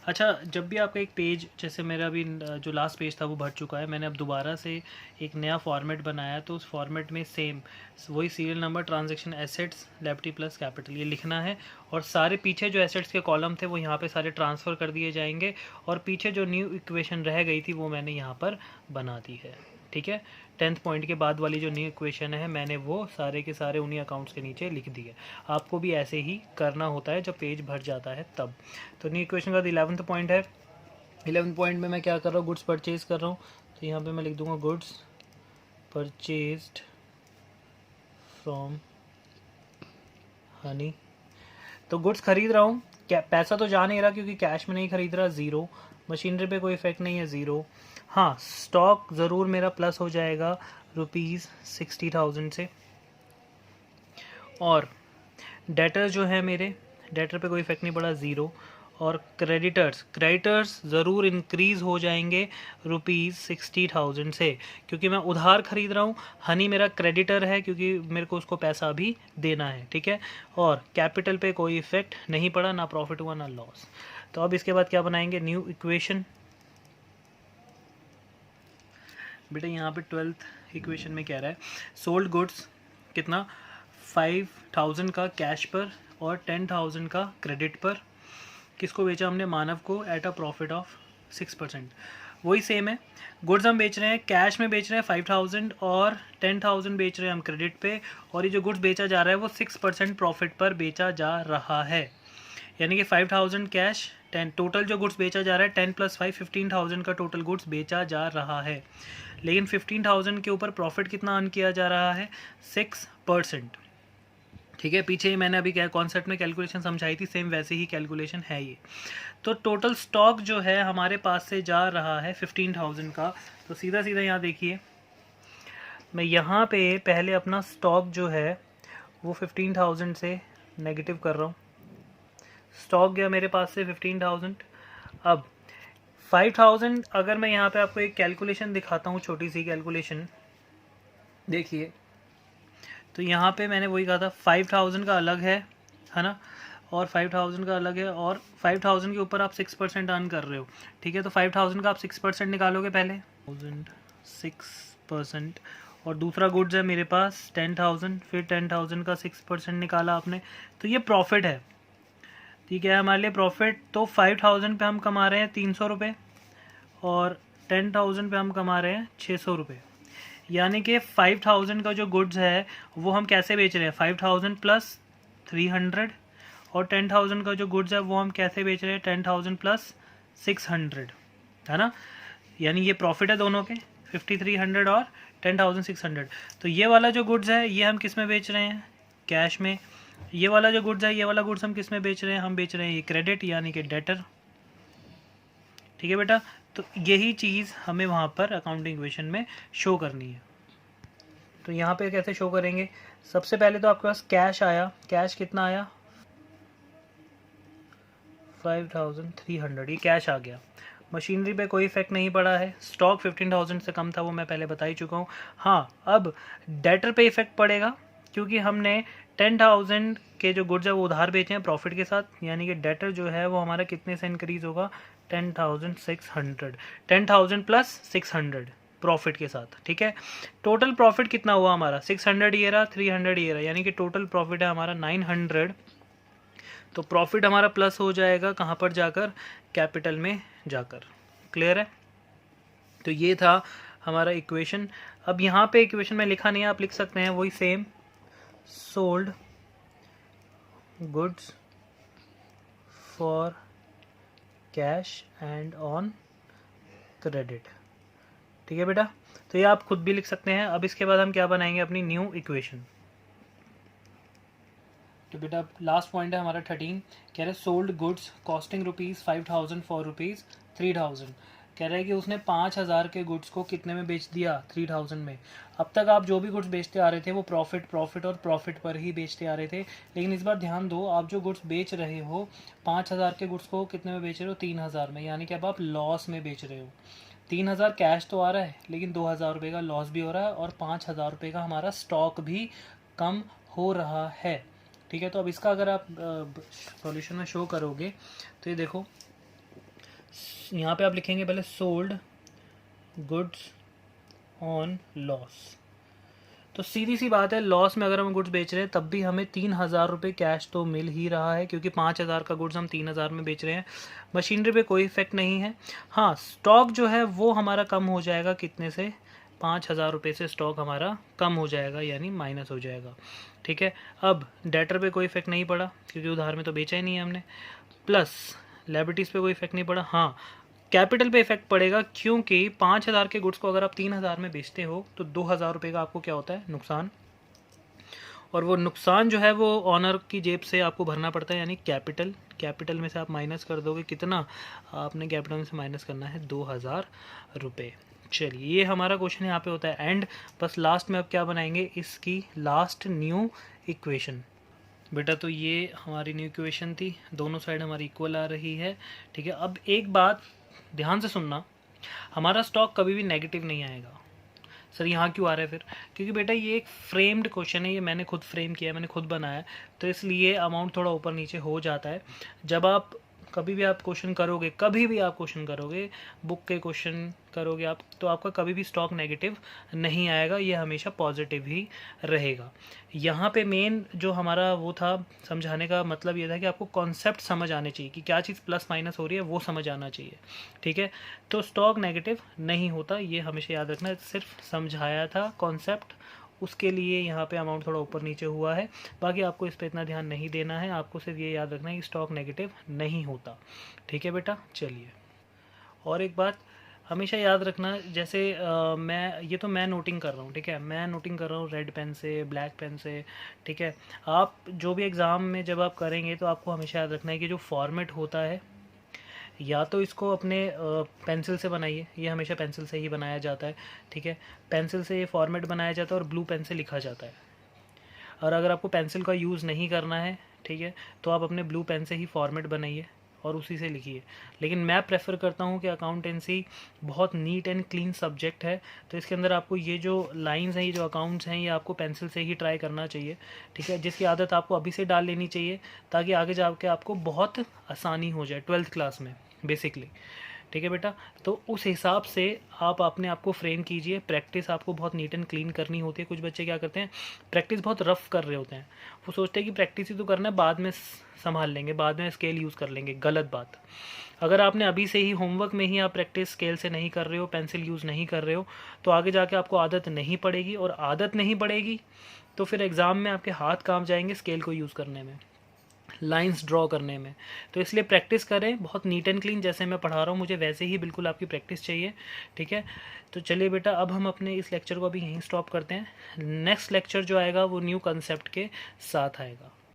अच्छा, जब भी आपका एक पेज, जैसे मेरा अभी जो लास्ट पेज था वो भर चुका है, मैंने अब दोबारा से एक नया फॉर्मेट बनाया, तो उस फॉर्मेट में सेम वही serial number, transaction, assets, liability plus capital ये लिखना है, और सारे पीछे जो एसेट्स के कॉलम थे वो यहाँ पे सारे ट्रांसफ़र कर दिए जाएंगे, और पीछे जो न्यू इक्वेशन रह गई थी वो मैंने यहाँ पर बना दी है। ठीक है, 10th पॉइंट के बाद वाली जो न्यू इक्वेशन है मैंने वो सारे के सारे उन्हीं अकाउंट्स के नीचे लिख दिए। आपको भी ऐसे ही करना होता है जब पेज भर जाता है तब। तो न्यू इक्वेशन का 11th पॉइंट है। 11th पॉइंट में मैं क्या कर रहा हूँ, गुड्स परचेज कर रहा हूँ, तो यहाँ पे मैं लिख दूंगा गुड्स परचेज्ड फ्रॉम हनी। तो गुड्स खरीद रहा हूँ, क्या पैसा तो जा नहीं रहा क्योंकि कैश में नहीं खरीद रहा, ज़ीरो। मशीनरी पे कोई इफेक्ट नहीं है, ज़ीरो। हाँ, स्टॉक ज़रूर मेरा प्लस हो जाएगा ₹60,000 से। और डेटर जो है मेरे, डेटर पे कोई इफेक्ट नहीं पड़ा, ज़ीरो। और क्रेडिटर्स ज़रूर इंक्रीज़ हो जाएंगे ₹60,000 से, क्योंकि मैं उधार खरीद रहा हूँ। हनी मेरा क्रेडिटर है क्योंकि मेरे को उसको पैसा भी देना है। ठीक है, और कैपिटल पे कोई इफेक्ट नहीं पड़ा, ना प्रॉफिट हुआ ना लॉस। तो अब इसके बाद क्या बनाएंगे, न्यू इक्वेशन। बेटा यहाँ पे 12th इक्वेशन में कह रहा है सोल्ड गुड्स कितना, 5,000 का कैश पर और 10,000 का क्रेडिट पर। किसको बेचा हमने, मानव को, एट अ प्रॉफिट ऑफ 6%। वही सेम है, गुड्स हम बेच रहे हैं, कैश में बेच रहे हैं 5,000 और 10,000 बेच रहे हैं हम क्रेडिट पे, और ये जो गुड्स बेचा जा रहा है वो 6% प्रॉफिट पर बेचा जा रहा है। यानी कि 5,000 कैश, 10 टोटल जो गुड्स बेचा जा रहा है, 10 + 5 15,000 का टोटल गुड्स बेचा जा रहा है। लेकिन 15,000 के ऊपर प्रॉफिट कितना अर्न किया जा रहा है, 6%। ठीक है, पीछे मैंने अभी क्या कॉन्सेप्ट में कैलकुलेशन समझाई थी, सेम वैसे ही कैलकुलेशन है ये। तो टोटल स्टॉक जो है हमारे पास से जा रहा है 15,000 का। तो सीधा सीधा यहाँ देखिए, मैं यहाँ पे पहले अपना स्टॉक जो है वो 15,000 से नेगेटिव कर रहा हूँ। स्टॉक गया मेरे पास से 15,000। अब 5,000, अगर मैं यहाँ पे आपको एक कैलकुलेशन दिखाता हूँ, छोटी सी कैलकुलेशन देखिए। तो यहाँ पे मैंने वही कहा था, 5,000 का अलग है ना, और 5,000 का अलग है, और 5,000 के ऊपर आप 6% अर्न कर रहे हो। ठीक है, तो 5,000 का आप 6% निकालोगे पहले, 6%, और दूसरा गुड्स है मेरे पास 10,000, फिर 10,000 का 6% निकाला आपने, तो ये प्रॉफिट है। ठीक है, हमारे लिए प्रॉफिट। तो 5,000 पे हम कमा रहे हैं 300 रुपये, और 10,000 पे हम कमा रहे हैं 600 रुपये। यानी कि 5,000 का जो गुड्स है वो हम कैसे बेच रहे हैं, 5,000 + 300, और 10,000 का जो गुड्स है वो हम कैसे बेच रहे हैं, 10,000 + 600, है ना। यानी ये प्रॉफिट है दोनों के, 5,300 और 10,600। तो ये वाला जो गुड्स है ये हम किस में बेच रहे हैं, कैश में। ये वाला जो गुड्स है, ये वाला गुड्स हम किस में बेच रहे हैं, हम बेच रहे हैं ये क्रेडिट, यानी कि डेटर। ठीक है बेटा, तो यही चीज़ हमें वहाँ पर अकाउंटिंग इक्वेशन में शो करनी है। तो यहाँ पे कैसे शो करेंगे, सबसे पहले तो आपके पास कैश आया, कैश कितना आया, 5,300, ये कैश आ गया। मशीनरी पे कोई इफेक्ट नहीं पड़ा है, स्टॉक 15,000 से कम था, वो मैं पहले बता ही चुका हूँ। हाँ, अब डेटर पे इफेक्ट पड़ेगा क्योंकि हमने 10,000 के जो गुड्स है वो उधार बेचे हैं प्रॉफिट के साथ, यानी कि डेटर जो है वो हमारा कितने से इंक्रीज होगा, 10,600, 10,000 + 600 प्रॉफिट के साथ। ठीक है, टोटल प्रॉफिट कितना हुआ हमारा, 600 ये रहा, 300 ये रहा, यानी कि टोटल प्रॉफिट है हमारा 900। तो प्रॉफिट हमारा प्लस हो जाएगा कहाँ पर जाकर, कैपिटल में जाकर। क्लियर है, तो ये था हमारा इक्वेशन। अब यहाँ पे इक्वेशन में लिखा नहीं है, आप लिख सकते हैं वही same, sold goods for cash and on credit. ठीक है बेटा, तो ये आप खुद भी लिख सकते हैं। अब इसके बाद हम क्या बनाएंगे, अपनी न्यू इक्वेशन। तो बेटा लास्ट पॉइंट है हमारा 13, कह रहा है सोल्ड गुड्स कॉस्टिंग ₹5,000 फॉर ₹3,000। कह रहा है कि उसने 5,000 के गुड्स को कितने में बेच दिया, 3,000 में। अब तक आप जो भी गुड्स बेचते आ रहे थे वो प्रॉफिट और प्रॉफिट पर ही बेचते आ रहे थे, लेकिन इस बार ध्यान दो, आप जो गुड्स बेच रहे हो 5,000 के गुड्स को कितने में बेच रहे हो, 3,000 में, यानी कि अब आप लॉस में बेच रहे हो। 3,000 कैश तो आ रहा है, लेकिन 2,000 रुपये का लॉस भी हो रहा है और 5,000 रुपये का हमारा स्टॉक भी कम हो रहा है। ठीक है, तो अब इसका अगर आप सॉल्यूशन में शो करोगे तो ये देखो, यहाँ पे आप लिखेंगे पहले सोल्ड गुड्स ऑन लॉस। तो सीधी सी बात है, लॉस में अगर हम गुड्स बेच रहे हैं तब भी हमें 3,000 रुपये कैश तो मिल ही रहा है, क्योंकि 5,000 का गुड्स हम 3,000 में बेच रहे हैं। मशीनरी पे कोई इफेक्ट नहीं है। हाँ, स्टॉक जो है वो हमारा कम हो जाएगा, कितने से, 5,000 रुपये से स्टॉक हमारा कम हो जाएगा, यानी माइनस हो जाएगा। ठीक है, अब डेटर पे कोई इफेक्ट नहीं पड़ा क्योंकि उधार में तो बेचा ही नहीं है हमने, प्लस लायबिलिटीज़ पे कोई इफेक्ट नहीं पड़ा। हाँ, कैपिटल पे इफेक्ट पड़ेगा, क्योंकि 5,000 के गुड्स को अगर आप 3,000 में बेचते हो तो 2,000 रुपये का आपको क्या होता है, नुकसान। और वो नुकसान जो है वो ऑनर की जेब से आपको भरना पड़ता है, यानी कैपिटल में से आप माइनस कर दोगे, कितना आपने कैपिटल में से माइनस करना है, 2,000 रुपये। चलिए, ये हमारा क्वेश्चन यहाँ पे होता है एंड। बस लास्ट में अब क्या बनाएंगे, इसकी लास्ट न्यू इक्वेशन। बेटा तो ये हमारी न्यू इक्वेशन थी, दोनों साइड हमारी इक्वल आ रही है। ठीक है, अब एक बात ध्यान से सुनना, हमारा स्टॉक कभी भी नेगेटिव नहीं आएगा। सर यहाँ क्यों आ रहा है फिर, क्योंकि बेटा ये एक फ्रेम्ड क्वेश्चन है, ये मैंने खुद फ्रेम किया है, मैंने खुद बनाया, तो इसलिए अमाउंट थोड़ा ऊपर नीचे हो जाता है। जब आप कभी भी आप क्वेश्चन करोगे, बुक के क्वेश्चन करोगे आप, तो आपका कभी भी स्टॉक नेगेटिव नहीं आएगा, ये हमेशा पॉजिटिव ही रहेगा। यहाँ पे मेन जो हमारा वो था समझाने का मतलब ये था कि आपको कॉन्सेप्ट समझ आने चाहिए कि क्या चीज़ प्लस माइनस हो रही है, वो समझ आना चाहिए। ठीक है, तो स्टॉक नेगेटिव नहीं होता, ये हमेशा याद रखना। सिर्फ समझाया था कॉन्सेप्ट, उसके लिए यहाँ पे अमाउंट थोड़ा ऊपर नीचे हुआ है, बाकी आपको इस पर इतना ध्यान नहीं देना है, आपको सिर्फ ये याद रखना है कि स्टॉक नेगेटिव नहीं होता। ठीक है बेटा, चलिए। और एक बात हमेशा याद रखना, जैसे मैं नोटिंग कर रहा हूँ, ठीक है, मैं नोटिंग कर रहा हूँ रेड पेन से, ब्लैक पेन से। ठीक है, आप जो भी एग्ज़ाम में जब आप करेंगे तो आपको हमेशा याद रखना है कि जो फॉर्मेट होता है, या तो इसको अपने पेंसिल से बनाइए, ये हमेशा पेंसिल से ही बनाया जाता है। ठीक है, पेंसिल से ये फॉर्मेट बनाया जाता है और ब्लू पेन से लिखा जाता है। और अगर आपको पेंसिल का यूज़ नहीं करना है, ठीक है, तो आप अपने ब्लू पेन से ही फॉर्मेट बनाइए और उसी से लिखिए। लेकिन मैं प्रेफर करता हूँ कि अकाउंटेंसी बहुत नीट एंड क्लीन सब्जेक्ट है, तो इसके अंदर आपको ये जो लाइंस हैं, ये जो अकाउंट्स हैं, ये आपको पेंसिल से ही ट्राई करना चाहिए। ठीक है, जिसकी आदत आपको अभी से डाल लेनी चाहिए, ताकि आगे जाके आपको बहुत आसानी हो जाए 12th क्लास में बेसिकली। ठीक है बेटा, तो उस हिसाब से आप अपने आप को फ्रेम कीजिए। प्रैक्टिस आपको बहुत नीट एंड क्लीन करनी होती है। कुछ बच्चे क्या करते हैं, प्रैक्टिस बहुत रफ कर रहे होते हैं, वो सोचते हैं कि प्रैक्टिस ही तो करना है, बाद में संभाल लेंगे, बाद में स्केल यूज़ कर लेंगे। गलत बात। अगर आपने अभी से ही होमवर्क में ही आप प्रैक्टिस स्केल से नहीं कर रहे हो, पेंसिल यूज़ नहीं कर रहे हो, तो आगे जाके आपको आदत नहीं पड़ेगी, और आदत नहीं पड़ेगी तो फिर एग्ज़ाम में आपके हाथ काम जाएंगे स्केल को यूज़ करने में, लाइंस ड्रॉ करने में। तो इसलिए प्रैक्टिस करें बहुत नीट एंड क्लीन, जैसे मैं पढ़ा रहा हूँ मुझे वैसे ही बिल्कुल आपकी प्रैक्टिस चाहिए। ठीक है, तो चलिए बेटा, अब हम अपने इस लेक्चर को अभी यहीं स्टॉप करते हैं। नेक्स्ट लेक्चर जो आएगा वो न्यू कंसेप्ट के साथ आएगा।